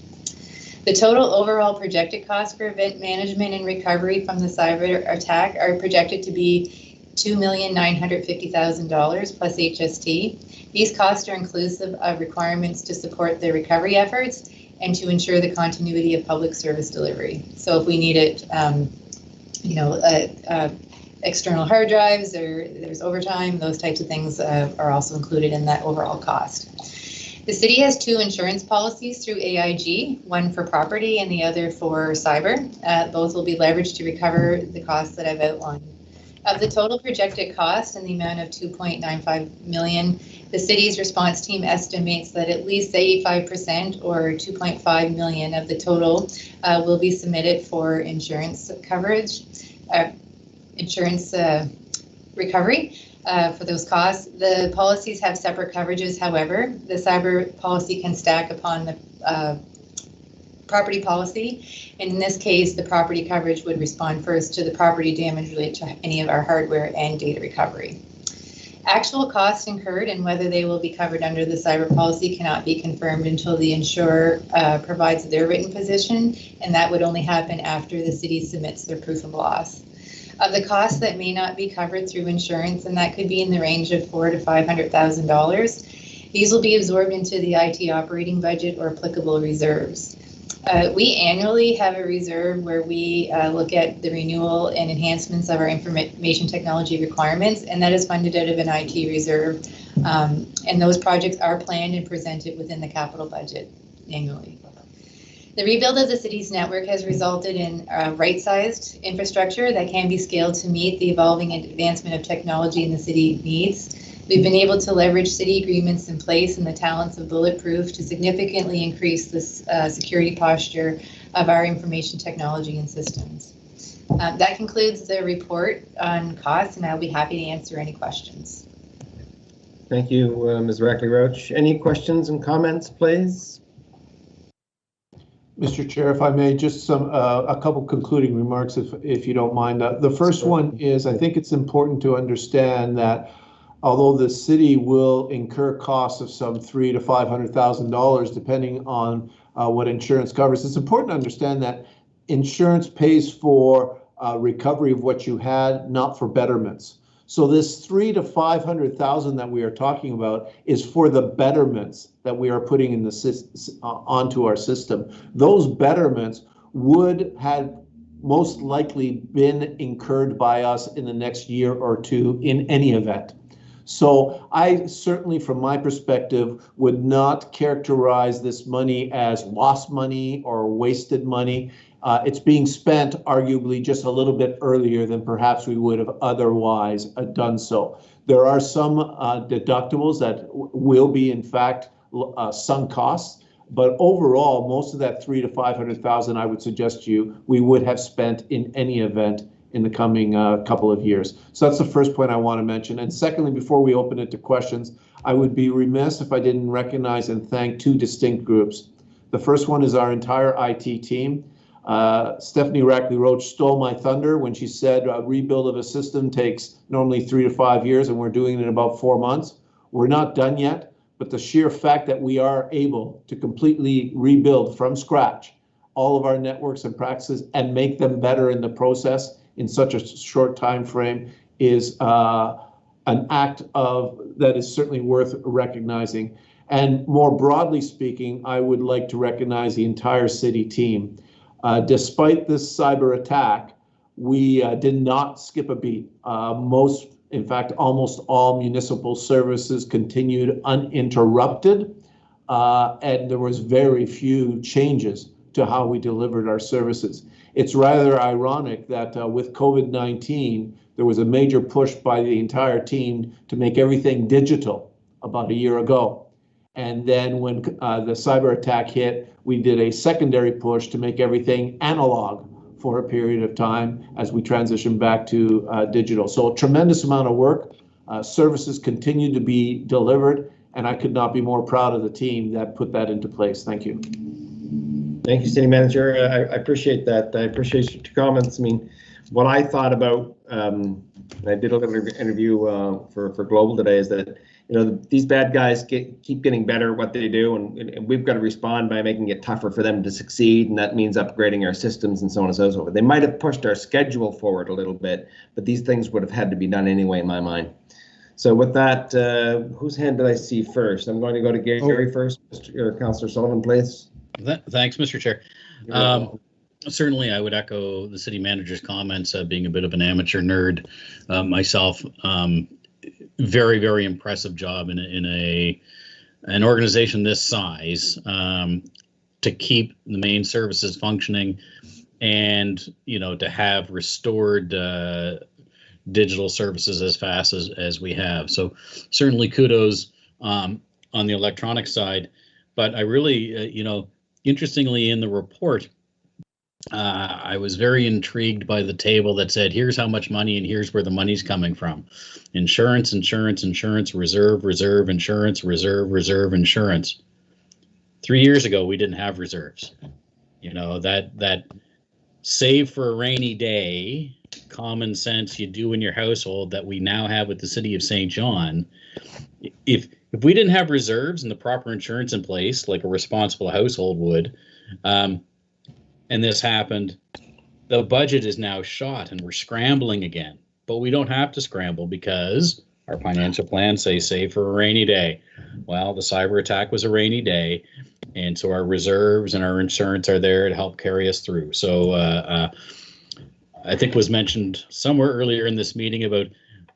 The total overall projected costs for event management and recovery from the cyber attack are projected to be $2,950,000 plus HST. These costs are inclusive of requirements to support the recovery efforts and to ensure the continuity of public service delivery. So if we needed, external hard drives or there's overtime, those types of things are also included in that overall cost. The city has 2 insurance policies through AIG, one for property and the other for cyber. Both will be leveraged to recover the costs that I've outlined. Of the total projected cost in the amount of $2.95 million, the city's response team estimates that at least 85% or $2.5 million of the total will be submitted for insurance coverage, recovery. For those costs. The policies have separate coverages. However, the cyber policy can stack upon the property policy. And in this case, the property coverage would respond first to the property damage related to any of our hardware and data recovery. Actual costs incurred and whether they will be covered under the cyber policy cannot be confirmed until the insurer provides their written position, and that would only happen after the city submits their proof of loss. Of the costs that may not be covered through insurance, and that could be in the range of $400,000 to $500,000, these will be absorbed into the IT operating budget or applicable reserves. We annually have a reserve where we look at the renewal and enhancements of our information technology requirements, and that is funded out of an IT reserve. And those projects are planned and presented within the capital budget annually. The rebuild of the city's network has resulted in right-sized infrastructure that can be scaled to meet the evolving advancement of technology and the city needs. We've been able to leverage city agreements in place and the talents of Bulletproof to significantly increase the security posture of our information technology and systems. That concludes the report on costs, and I'll be happy to answer any questions. Thank you, Ms. Rackley-Roach. Any questions and comments, please? Mr. Chair, if I may, just a couple concluding remarks, if you don't mind. The first one is, I think it's important to understand that although the city will incur costs of some $300,000 to $500,000, depending on what insurance covers, it's important to understand that insurance pays for recovery of what you had, not for betterments. So this $300,000 to $500,000 that we are talking about is for the betterments that we are putting in the onto our system. Those betterments would have most likely been incurred by us in the next year or two in any event. So I certainly, from my perspective, would not characterize this money as lost money or wasted money. It's being spent arguably just a little bit earlier than perhaps we would have otherwise done so. There are some deductibles that will be, in fact, sunk costs, but overall, most of that $300,000 to $500,000, I would suggest to you, we would have spent in any event in the coming couple of years. So that's the first point I want to mention. And secondly, before we open it to questions, I would be remiss if I didn't recognize and thank two distinct groups. The first one is our entire IT team. Stephanie Rackley-Roach stole my thunder when she said a rebuild of a system takes normally 3 to 5 years, and we're doing it in about 4 months. We're not done yet, but the sheer fact that we are able to completely rebuild from scratch all of our networks and practices and make them better in the process in such a short time frame is an act that is certainly worth recognizing. And more broadly speaking, I would like to recognize the entire city team. Despite this cyber attack, we did not skip a beat. In fact, almost all municipal services continued uninterrupted, and there was very few changes to how we delivered our services. It's rather ironic that with COVID-19, there was a major push by the entire team to make everything digital about a year ago. And then when the cyber attack hit, we did a secondary push to make everything analog for a period of time as we transition back to digital. So a tremendous amount of work. Services continue to be delivered, and I could not be more proud of the team that put that into place. Thank you. Thank you, City Manager. I appreciate that. I appreciate your comments. I mean, what I thought about, I did a little interview for Global today, is that these bad guys keep getting better at what they do, and we've got to respond by making it tougher for them to succeed, and that means upgrading our systems and so on and so forth. They might have pushed our schedule forward a little bit, but these things would have had to be done anyway, in my mind. So with that, whose hand did I see first? I'm going to go to Gary first. Councillor Sullivan, please. Thanks, Mr. Chair. Certainly, I would echo the city manager's comments, being a bit of an amateur nerd myself. Very, very impressive job in an organization this size to keep the main services functioning, and to have restored digital services as fast as we have. So certainly kudos on the electronic side. But I really, interestingly, in the report, I was very intrigued by the table that said, here's how much money and here's where the money's coming from. Insurance, insurance, insurance, reserve, reserve, insurance, reserve, reserve, insurance. 3 years ago, we didn't have reserves. That save for a rainy day, common sense you do in your household that we now have with the city of St. John. If we didn't have reserves and the proper insurance in place, like a responsible household would, and this happened, the budget is now shot and we're scrambling again. But we don't have to scramble because our financial plans say save for a rainy day. Well, the cyber attack was a rainy day, and so our reserves and our insurance are there to help carry us through. So I think was mentioned somewhere earlier in this meeting about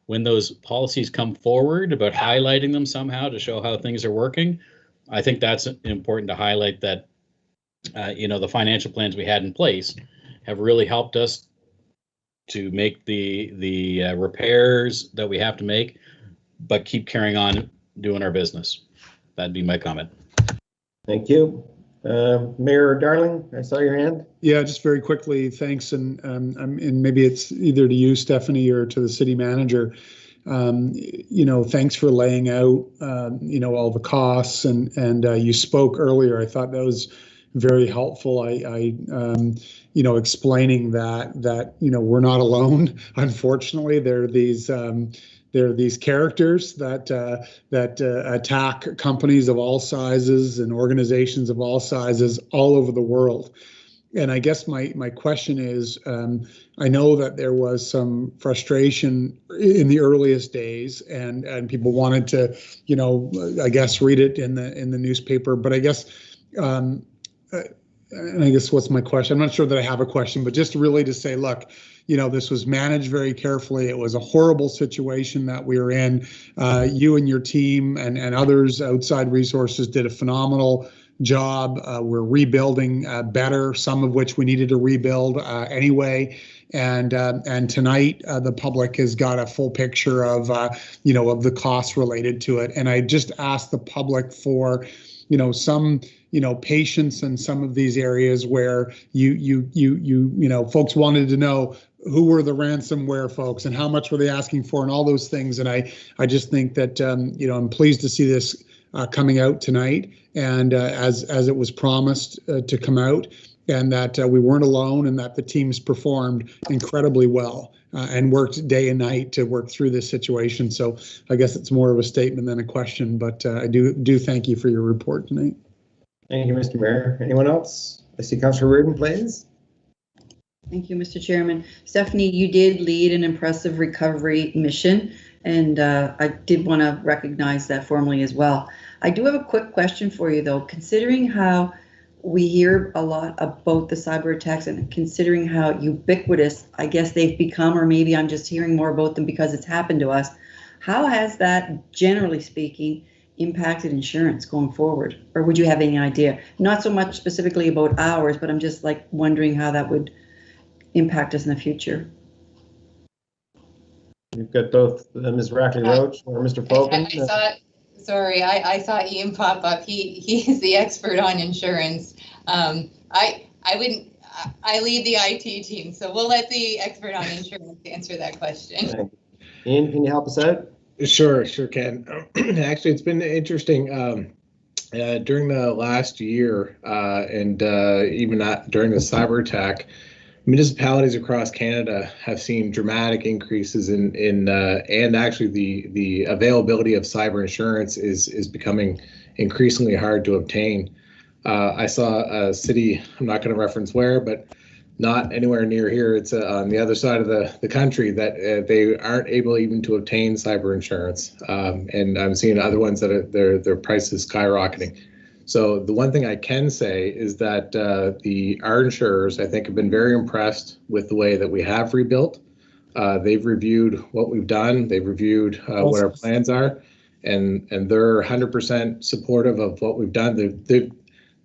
when those policies come forward, about highlighting them somehow to show how things are working. I think that's important to highlight, that the financial plans we had in place have really helped us to make the repairs that we have to make, but keep carrying on doing our business. That'd be my comment. Thank you. Mayor Darling, I saw your hand. Yeah, just very quickly, thanks, and maybe it's either to you, Stephanie, or to the city manager. Thanks for laying out, all the costs, and you spoke earlier. I thought that was very helpful. Explaining that we're not alone. Unfortunately, there are these characters that attack companies of all sizes and organizations of all sizes all over the world. And I guess my question is, I know that there was some frustration in the earliest days, and people wanted to, I guess, read it in the newspaper. But I guess, and I guess what's my question? I'm not sure that I have a question, but just really to say, look, this was managed very carefully. It was a horrible situation that we were in. You and your team and others, outside resources, did a phenomenal job. We're rebuilding better, some of which we needed to rebuild anyway. And tonight, the public has got a full picture of of the costs related to it. And I just asked the public for some patience in some of these areas where folks wanted to know who were the ransomware folks and how much were they asking for and all those things. And I just think that I'm pleased to see this coming out tonight, and as it was promised to come out, and that we weren't alone, and that the teams performed incredibly well and worked day and night to work through this situation. So I guess it's more of a statement than a question, but I do thank you for your report tonight. Thank you, Mr. Mayor. Anyone else? I see Councillor Reardon, please. Thank you, Mr. Chairman. Stephanie, you did lead an impressive recovery mission, and I did want to recognize that formally as well. I do have a quick question for you, though. Considering how we hear a lot about the cyber attacks and considering how ubiquitous I guess they've become, or maybe I'm just hearing more about them because it's happened to us, how has that, generally speaking, impacted insurance going forward? Or would you have any idea? Not so much specifically about ours, but I'm just wondering how that would impact us in the future. You've got both Ms. Rackley-Roach or Mr. Fogan. I saw Ian pop up. He's the expert on insurance. I lead the IT team, so we'll let the expert on insurance answer that question. Ian, can you help us out? Sure can. Actually, it's been interesting during the last year and even during the cyber attack. Municipalities across Canada have seen dramatic increases in and actually the availability of cyber insurance is becoming increasingly hard to obtain. I saw a city, I'm not going to reference where, but not anywhere near here. It's on the other side of the country that they aren't able even to obtain cyber insurance. And I'm seeing other ones that are, their prices skyrocketing. So the one thing I can say is that our insurers, I think, have been very impressed with the way that we have rebuilt. They've reviewed what we've done. They've reviewed what our plans are, and they're 100% supportive of what we've done.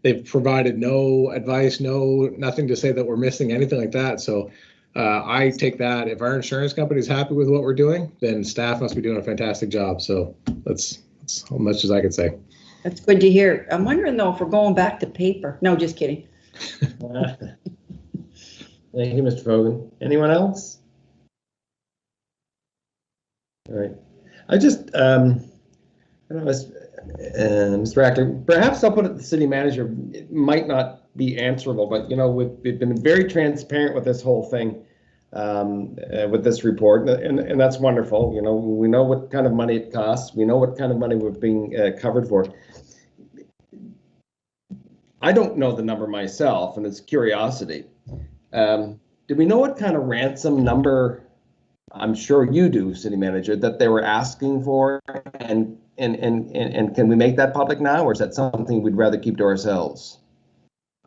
They've provided no advice, nothing to say that we're missing anything like that. So I take that. If our insurance company is happy with what we're doing, then staff must be doing a fantastic job. So that's how much as I can say. That's good to hear. I'm wondering, though, if we're going back to paper. No, just kidding. Thank you, Mr. Fogan. Anyone else? All right. I just, I don't know, Mr. Rackley, perhaps I'll put it to the city manager. It might not be answerable, but, we've been very transparent with this whole thing, with this report, and that's wonderful. We know what kind of money it costs. We know what kind of money we're being covered for. I don't know the number myself, and it's curiosity. Do we know what kind of ransom number, I'm sure you do, city manager, that they were asking for, and can we make that public now, or is that something we'd rather keep to ourselves?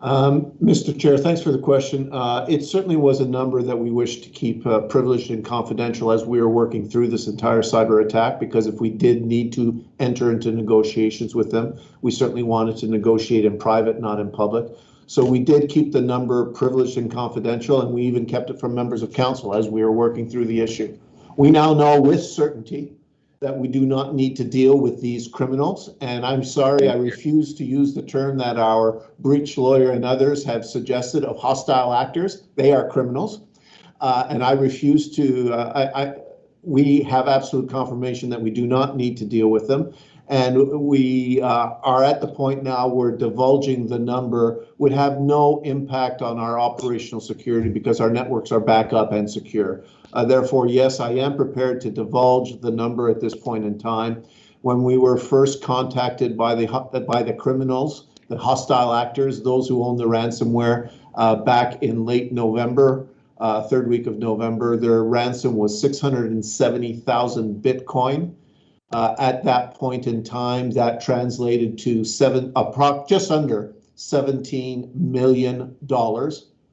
Mr. Chair, thanks for the question. It certainly was a number that we wish to keep privileged and confidential as we are working through this entire cyber attack, because if we did need to enter into negotiations with them, we certainly wanted to negotiate in private, not in public. So we did keep the number privileged and confidential, and we even kept it from members of council as we are working through the issue. We now know with certainty that we do not need to deal with these criminals. And I'm sorry, I refuse to use the term that our breach lawyer and others have suggested of hostile actors. They are criminals. And I refuse to, we have absolute confirmation that we do not need to deal with them. And we are at the point now where divulging the number would have no impact on our operational security because our networks are back up and secure. Therefore, yes, I am prepared to divulge the number at this point in time. When we were first contacted by the criminals, the hostile actors, those who own the ransomware, back in late November, third week of November, their ransom was 670,000 Bitcoin. At that point in time, that translated to just under $17 million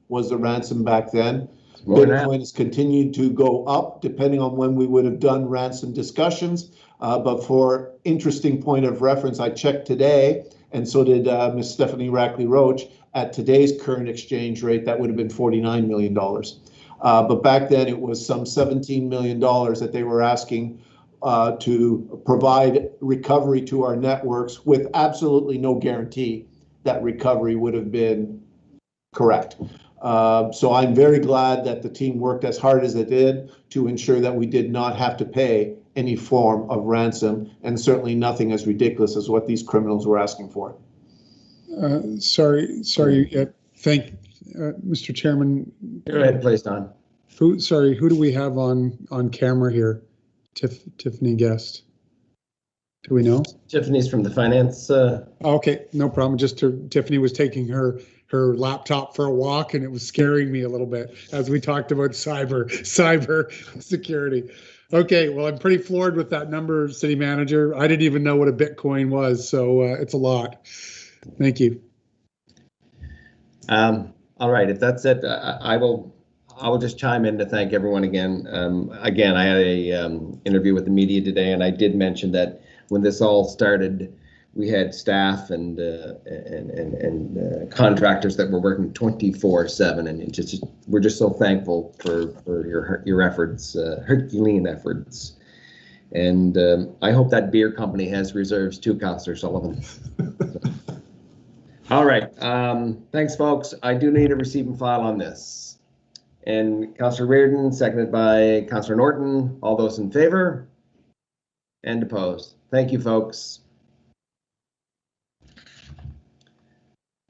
was the ransom back then. Bitcoin has continued to go up depending on when we would have done ransom discussions. But for interesting point of reference, I checked today, and so did Ms. Stephanie Rackley-Roach, at today's current exchange rate, that would have been $49 million. But back then it was some $17 million that they were asking to provide recovery to our networks with absolutely no guarantee that recovery would have been correct. So I'm very glad that the team worked as hard as it did to ensure that we did not have to pay any form of ransom, and certainly nothing as ridiculous as what these criminals were asking for. Sorry. Mr. Chairman. Go ahead, please, Don. Who do we have on camera here? Tiffany Guest. Do we know? Tiffany's from the finance. Okay, no problem. Tiffany was taking her laptop for a walk, and it was scaring me a little bit as we talked about cyber security. Okay, well, I'm pretty floored with that number, City Manager. I didn't even know what a Bitcoin was, so it's a lot. Thank you. All right, if that's it, I will just chime in to thank everyone again. Again, I had a interview with the media today, and I did mention that when this all started, we had staff and contractors that were working 24/7, and we're just so thankful for your efforts, Herculean efforts. And I hope that beer company has reserves too, Councillor Sullivan. All right, thanks, folks. I do need a receive and file on this. And Councillor Reardon, seconded by Councillor Norton. All those in favor? And opposed. Thank you, folks.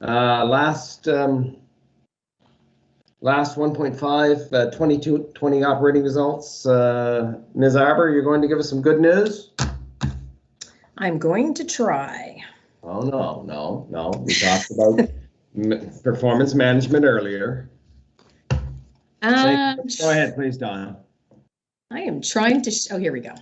Last 1.5, 2020 operating results. Ms. Arbor, you're going to give us some good news? I'm going to try. Oh, no. We talked about performance management earlier. Go ahead, please, Donna. I am trying to, oh, here we go.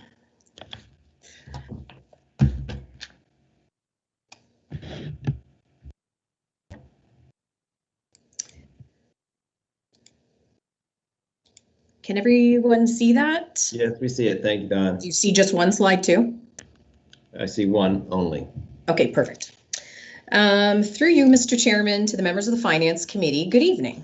Can everyone see that? Yes, we see it. Thank you, Don. Do you see just one slide too? I see one only. Okay, perfect. Through you, Mr. Chairman, to the members of the Finance Committee, good evening.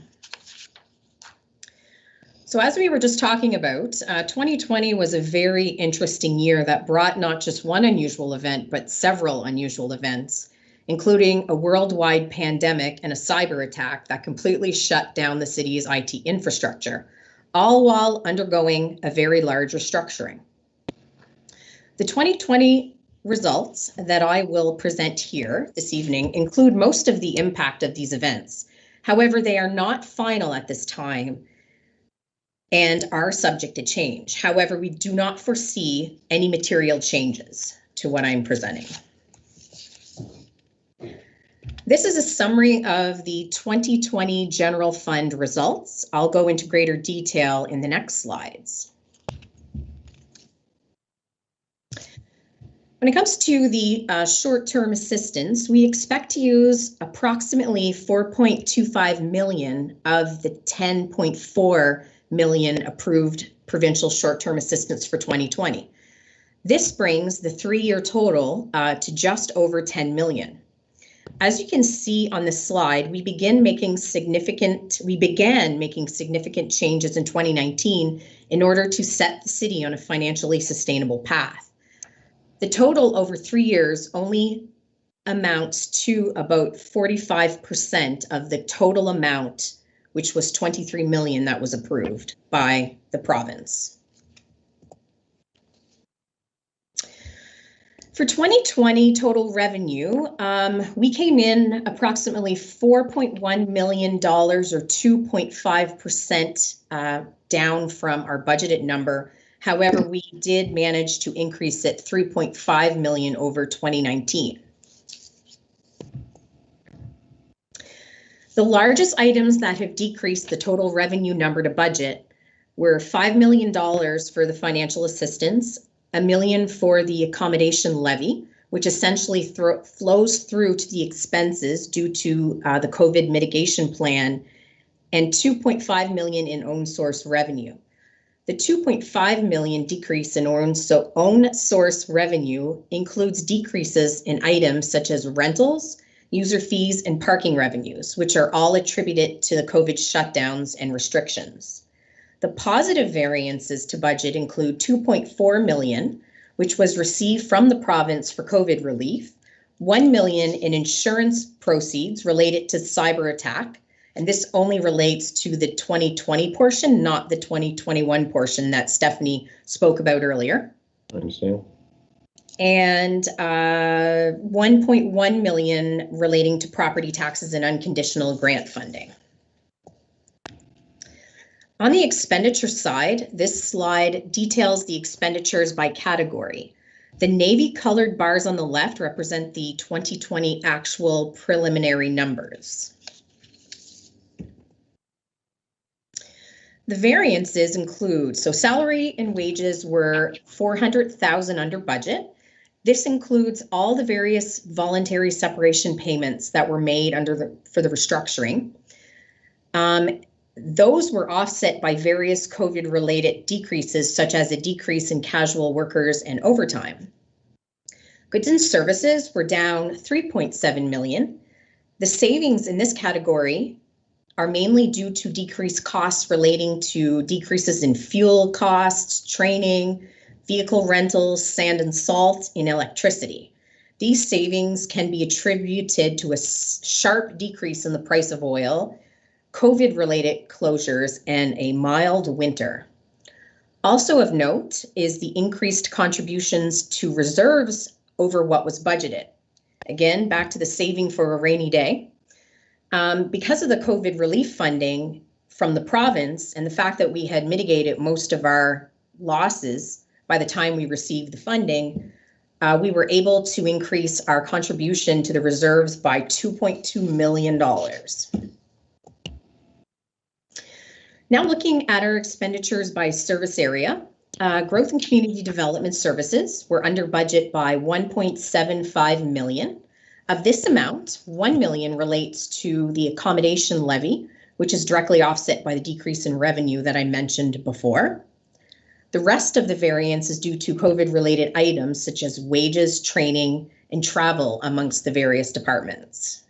So as we were just talking about, 2020 was a very interesting year that brought not just one unusual event, but several unusual events, including a worldwide pandemic and a cyber attack that completely shut down the city's IT infrastructure, all while undergoing a very large restructuring. The 2020 results that I will present here this evening include most of the impact of these events. However, they are not final at this time and are subject to change. However, we do not foresee any material changes to what I'm presenting. This is a summary of the 2020 general fund results. I'll go into greater detail in the next slides. When it comes to the short-term assistance, we expect to use approximately 4.25 million of the 10.4 million approved provincial short-term assistance for 2020. This brings the 3-year total to just over 10 million. As you can see on the slide, we began making significant changes in 2019 in order to set the city on a financially sustainable path. The total over 3 years only amounts to about 45% of the total amount, which was 23 million that was approved by the province. For 2020 total revenue, we came in approximately $4.1 million or 2.5% down from our budgeted number. However, we did manage to increase it 3.5 million over 2019. The largest items that have decreased the total revenue number to budget were $5 million for the financial assistance, $1 million for the accommodation levy, which essentially flows through to the expenses due to the COVID mitigation plan, and $2.5 million in own source revenue. The $2.5 million decrease in own source revenue includes decreases in items such as rentals, user fees, and parking revenues, which are all attributed to the COVID shutdowns and restrictions. The positive variances to budget include $2.4 million, which was received from the province for COVID relief, $1 million in insurance proceeds related to cyber attack, and this only relates to the 2020 portion, not the 2021 portion that Stephanie spoke about earlier. I understand. And 1.1 million relating to property taxes and unconditional grant funding. On the expenditure side, this slide details the expenditures by category. The navy colored bars on the left represent the 2020 actual preliminary numbers. The variances include, so salary and wages were 400,000 under budget. This includes all the various voluntary separation payments that were made for the restructuring. Those were offset by various COVID-related decreases, such as a decrease in casual workers and overtime. Goods and services were down 3.7 million. The savings in this category are mainly due to decreased costs relating to decreases in fuel costs, training, vehicle rentals, sand and salt, and electricity. These savings can be attributed to a sharp decrease in the price of oil, COVID-related closures, and a mild winter. Also of note is the increased contributions to reserves over what was budgeted. Again, back to the saving for a rainy day. Because of the COVID relief funding from the province and the fact that we had mitigated most of our losses by the time we received the funding, we were able to increase our contribution to the reserves by $2.2 million. Now looking at our expenditures by service area, growth and community development services were under budget by 1.75 million. Of this amount, 1 million relates to the accommodation levy, which is directly offset by the decrease in revenue that I mentioned before. The rest of the variance is due to COVID-related items such as wages, training, and travel amongst the various departments.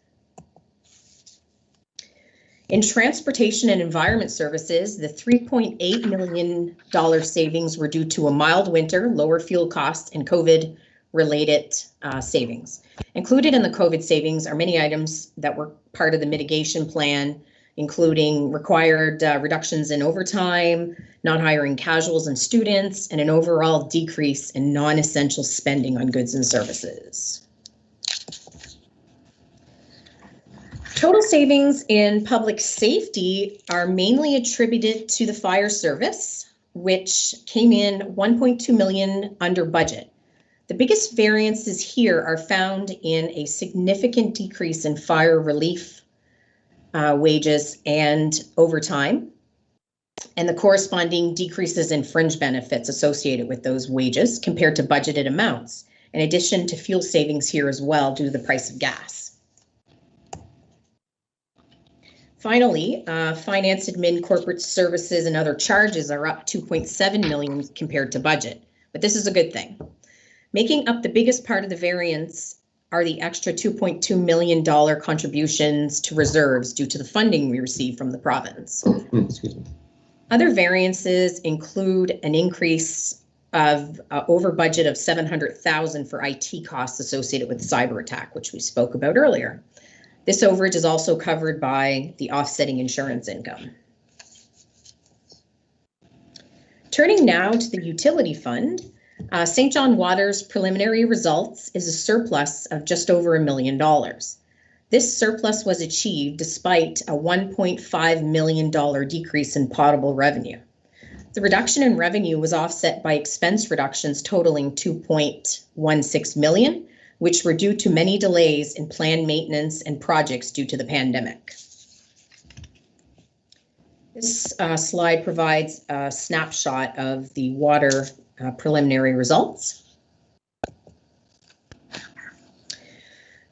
In transportation and environment services, the $3.8 million savings were due to a mild winter, lower fuel costs, and COVID-related savings. Included in the COVID savings are many items that were part of the mitigation plan, including required reductions in overtime, not hiring casuals and students, and an overall decrease in non-essential spending on goods and services. Total savings in public safety are mainly attributed to the fire service, which came in 1.2 million under budget. The biggest variances here are found in a significant decrease in fire relief wages and overtime, and the corresponding decreases in fringe benefits associated with those wages compared to budgeted amounts, in addition to fuel savings here as well due to the price of gas. Finally, finance, admin, corporate services, and other charges are up 2.7 million compared to budget, but this is a good thing. Making up the biggest part of the variance are the extra $2.2 million contributions to reserves due to the funding we received from the province. Excuse me. Other variances include an increase of over budget of $700,000 for IT costs associated with the cyber attack, which we spoke about earlier. This overage is also covered by the offsetting insurance income. Turning now to the utility fund, St. John Water's preliminary results is a surplus of just over $1 million. This surplus was achieved despite a $1.5 million decrease in potable revenue. The reduction in revenue was offset by expense reductions totaling $2.16 million, which were due to many delays in planned maintenance and projects due to the pandemic. This slide provides a snapshot of the water preliminary results.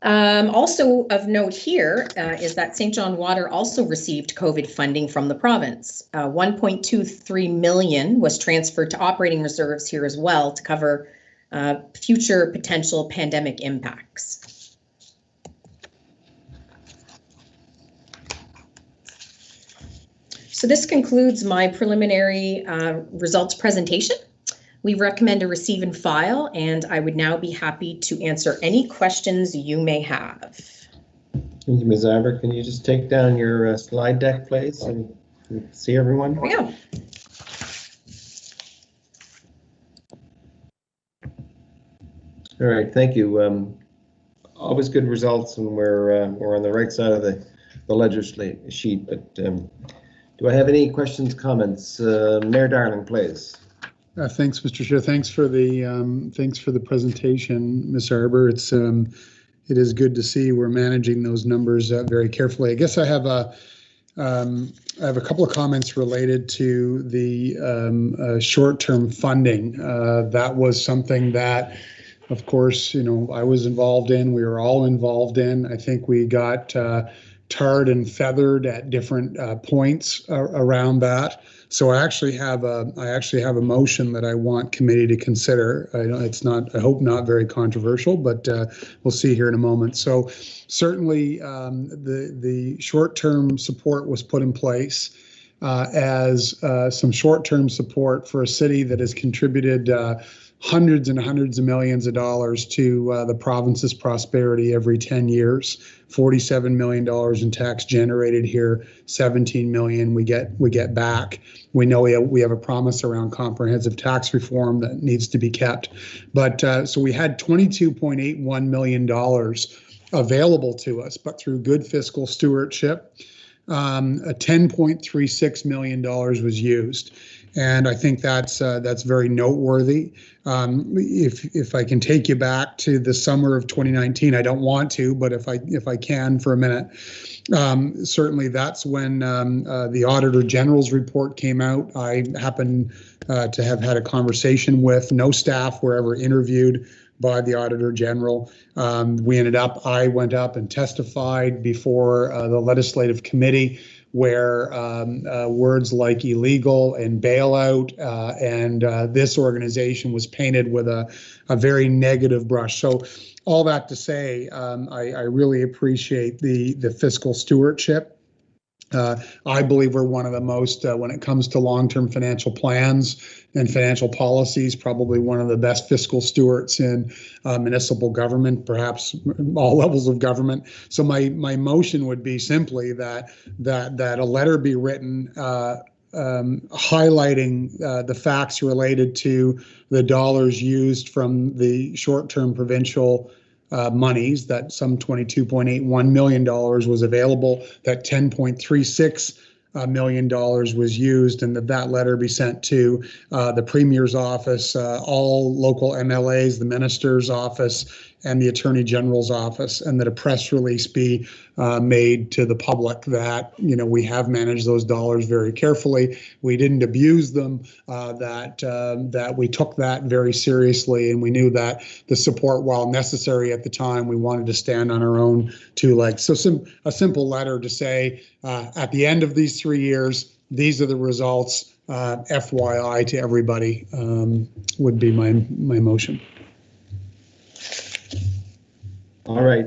Also of note here is that St. John Water also received COVID funding from the province. 1.23 million was transferred to operating reserves here as well to cover future potential pandemic impacts. So this concludes my preliminary results presentation. We recommend a receive and file, and I would now be happy to answer any questions you may have. Thank you, Ms. Albert. Can you just take down your slide deck, please, and see everyone? Here we go. All right, thank you. Always good results when we're on the right side of the legislative sheet. But do I have any questions, comments? Mayor Darling, please. Thanks, Mr. Chair. Thanks for the presentation, Ms. Arbor. It is good to see we're managing those numbers very carefully. I guess I have a couple of comments related to the short-term funding. That was something that, of course, I was involved in. We were all involved in. I think we got tarred and feathered at different points around that. So I actually have a motion that I want committee to consider. I hope not very controversial, but we'll see here in a moment. So certainly the short-term support was put in place as some short-term support for a city that has contributed hundreds and hundreds of millions of dollars to the province's prosperity every 10 years. $47 million in tax generated here, 17 million we get back. We know we have a promise around comprehensive tax reform that needs to be kept. But so we had $22.81 million available to us, but through good fiscal stewardship, $10.36 million was used. And I think that's very noteworthy. If I can take you back to the summer of 2019, I don't want to, but if I can for a minute, certainly that's when the Auditor General's report came out. I happened to have had a conversation with, no staff were ever interviewed by the Auditor General. I went up and testified before the legislative committee, where words like illegal and bailout and this organization was painted with a very negative brush. So all that to say, I really appreciate the fiscal stewardship. I believe we're one of the most, when it comes to long-term financial plans and financial policies, probably one of the best fiscal stewards in municipal government, perhaps all levels of government. So my motion would be simply that a letter be written highlighting the facts related to the dollars used from the short-term provincial monies, that some $22.81 million was available, that $10.36 million was used, and that letter be sent to the Premier's office, all local MLAs, the Minister's office, and the Attorney General's office, and that a press release be made to the public that, we have managed those dollars very carefully. We didn't abuse them, that we took that very seriously, and we knew that the support, while necessary at the time, we wanted to stand on our own two legs. So a simple letter to say, at the end of these 3 years, these are the results, FYI to everybody, would be my motion. All right,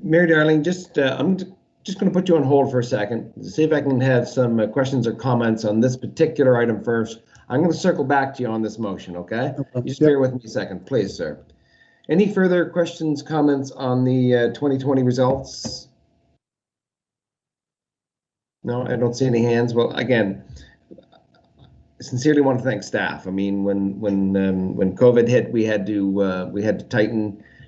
Mayor Darling, I'm just going to put you on hold for a second to see if I can have some questions or comments on this particular item first. I'm going to circle back to you on this motion, okay? Okay. You just bear with me a second, please, sir. Any further questions, comments on the 2020 results? No, I don't see any hands. Well, again, I sincerely want to thank staff. I mean, when COVID hit, we had to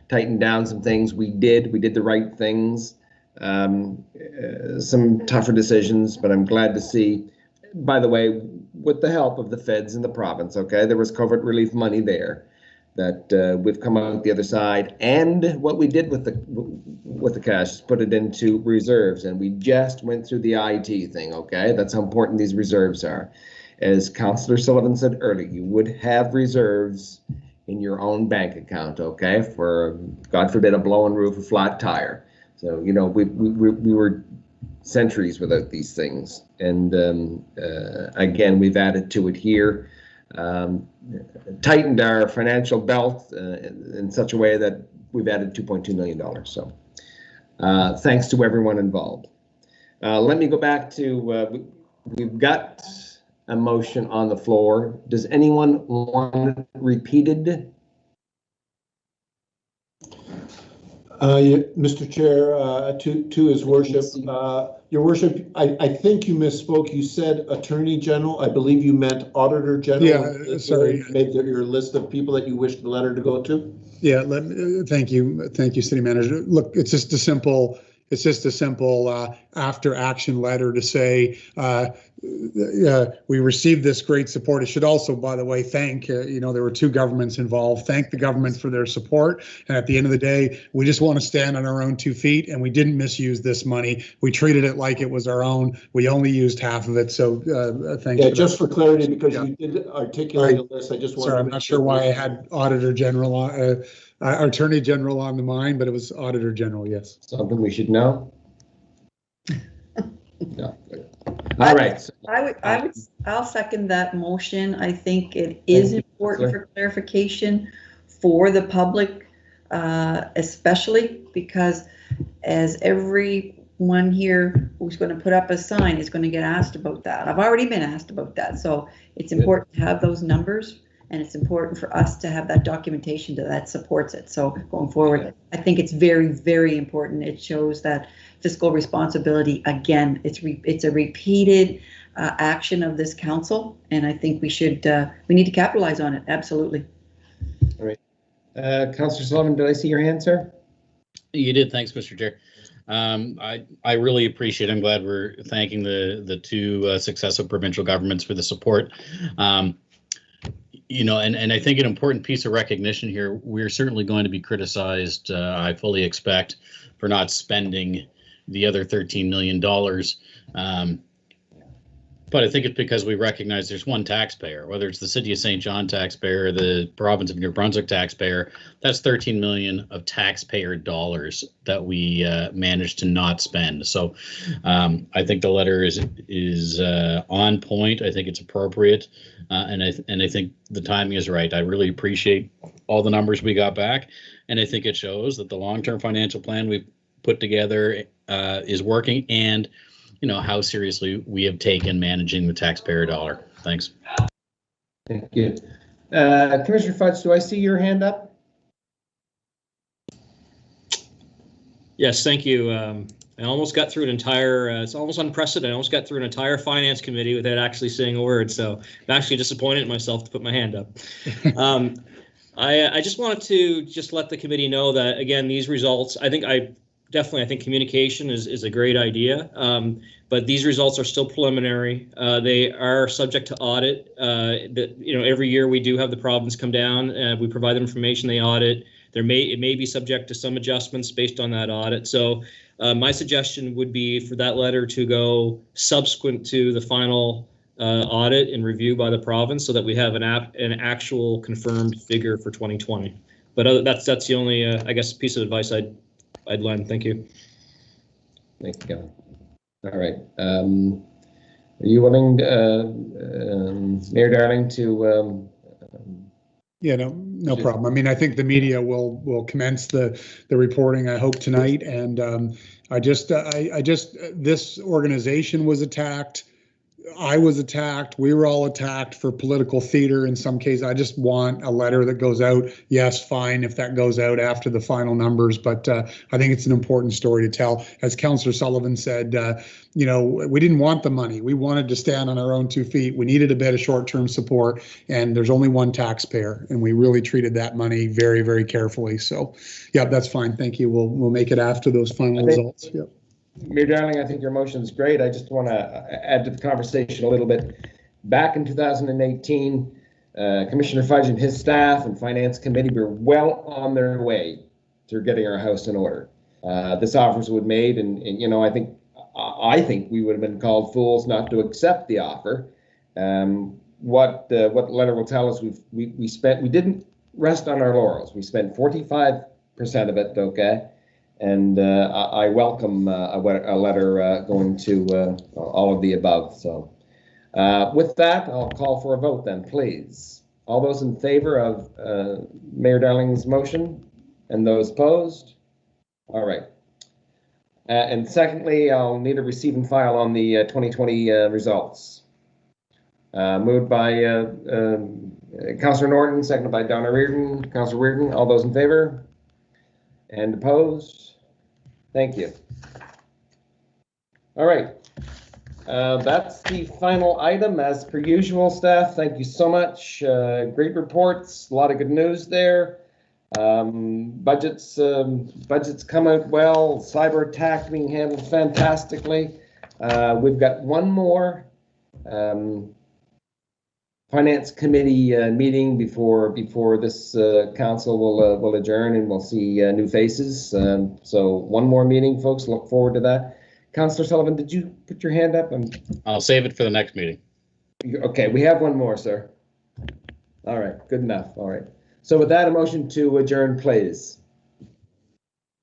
tighten down some things. We did the right things. Some tougher decisions, but I'm glad to see, by the way, with the help of the feds and the province, okay, there was COVID relief money there that we've come out the other side. And what we did with the cash is put it into reserves, and we just went through the IT thing, okay? That's how important these reserves are. As Councillor Sullivan said earlier, you would have reserves in your own bank account, okay, for, God forbid, a blown roof, a flat tire. So, you know, we were centuries without these things. And again, we've added to it here, tightened our financial belt in such a way that we've added $2.2 million. So thanks to everyone involved. Let me go back to, we've got a motion on the floor. Does anyone want it repeated? Mr. Chair, to His Worship, Your Worship, I think you misspoke. You said Attorney General. I believe you meant Auditor General. Yeah, sorry. Made your list of people that you wish the letter to go to. Yeah, thank you, City Manager. Look, it's just a simple after action letter to say we received this great support. It should also, by the way, thank, there were two governments involved, thank the government for their support. And at the end of the day, we just want to stand on our own 2 feet, and we didn't misuse this money. We treated it like it was our own. We only used half of it. So thanks. Yeah, just for clarity, because you did articulate a list. I just wanted I'm not sure why I had Auditor General, Attorney General on the mind, but it was Auditor General, yes. Something we should know? No. All right. I'll second that motion. I think it is important for clarification for the public, especially because as everyone here who's going to put up a sign is going to get asked about that. I've already been asked about that. So it's important to have those numbers, and it's important for us to have that documentation that supports it. So going forward, I think it's very, very important. It shows that fiscal responsibility, again, it's a repeated action of this council, and I think we need to capitalize on it. Absolutely. All right. Councillor Sullivan, did I see your hand, sir? You did. Thanks, Mr. Chair. I really appreciate. I'm glad we're thanking the two successive provincial governments for the support. And I think an important piece of recognition here, we're certainly going to be criticized, I fully expect, for not spending the other $13 million. But I think it's because we recognize there's one taxpayer, whether it's the City of St. John taxpayer or the province of New Brunswick taxpayer. That's $13 million of taxpayer dollars that we managed to not spend. So I think the letter is on point. I think it's appropriate, and I think the timing is right. I really appreciate all the numbers we got back, and I think it shows that the long-term financial plan we've put together is working, and how seriously we have taken managing the taxpayer dollar. Thanks. Thank you. Commissioner Fudge, do I see your hand up? Yes, thank you. I almost got through an entire, it's almost unprecedented. I almost got through an entire finance committee without actually saying a word. So I'm actually disappointed in myself to put my hand up. I just wanted to let the committee know that, again, these results, I think communication is a great idea, but these results are still preliminary. They are subject to audit. Every year we do have the province come down. We provide them information. They audit. It may be subject to some adjustments based on that audit. So my suggestion would be for that letter to go subsequent to the final audit and review by the province, so that we have an actual confirmed figure for 2020. But that's the only piece of advice I'd lend. Thank you. Thank you. All right. Are you willing, Mayor Darling, to? Yeah, no problem. I mean, I think the media will commence the reporting, I hope, tonight. And this organization was attacked I was attacked. We were all attacked for political theater in some cases. I just want a letter that goes out. Yes, fine if that goes out after the final numbers, but I think it's an important story to tell. As Councillor Sullivan said, you know, we didn't want the money. We wanted to stand on our own 2 feet. We needed a bit of short-term support, and there's only one taxpayer, and we really treated that money very, very carefully. So, yeah, that's fine. Thank you. We'll make it after those final results. Yep. Mayor Darling, I think your motion is great. I just want to add to the conversation a little bit. Back in 2018, Commissioner Fudge and his staff and Finance Committee were well on their way to getting our house in order. This offer was made, and you know, I think we would have been called fools not to accept the offer. What the letter will tell us, we didn't rest on our laurels. We spent 45% of it, okay? And I welcome a letter going to all of the above. So with that, I'll call for a vote then, please. All those in favor of Mayor Darling's motion and those opposed? All right. And secondly, I'll need a receive and file on the 2020 results. Moved by Councillor Norton, seconded by Donna Reardon. Councillor Reardon, all those in favor? And opposed? Thank you. All right. That's the final item. As per usual, staff, thank you so much. Great reports, a lot of good news there. Budgets come out well. Cyber attack being handled fantastically. We've got one more Finance Committee meeting before this council will adjourn, and we'll see new faces. So one more meeting, folks. Look forward to that. Councillor Sullivan, did you put your hand up? I'll save it for the next meeting. Okay, we have one more, sir. All right, good enough. All right. So with that, a motion to adjourn, please.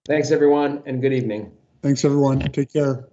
Thanks, everyone, and good evening. Thanks, everyone. Take care.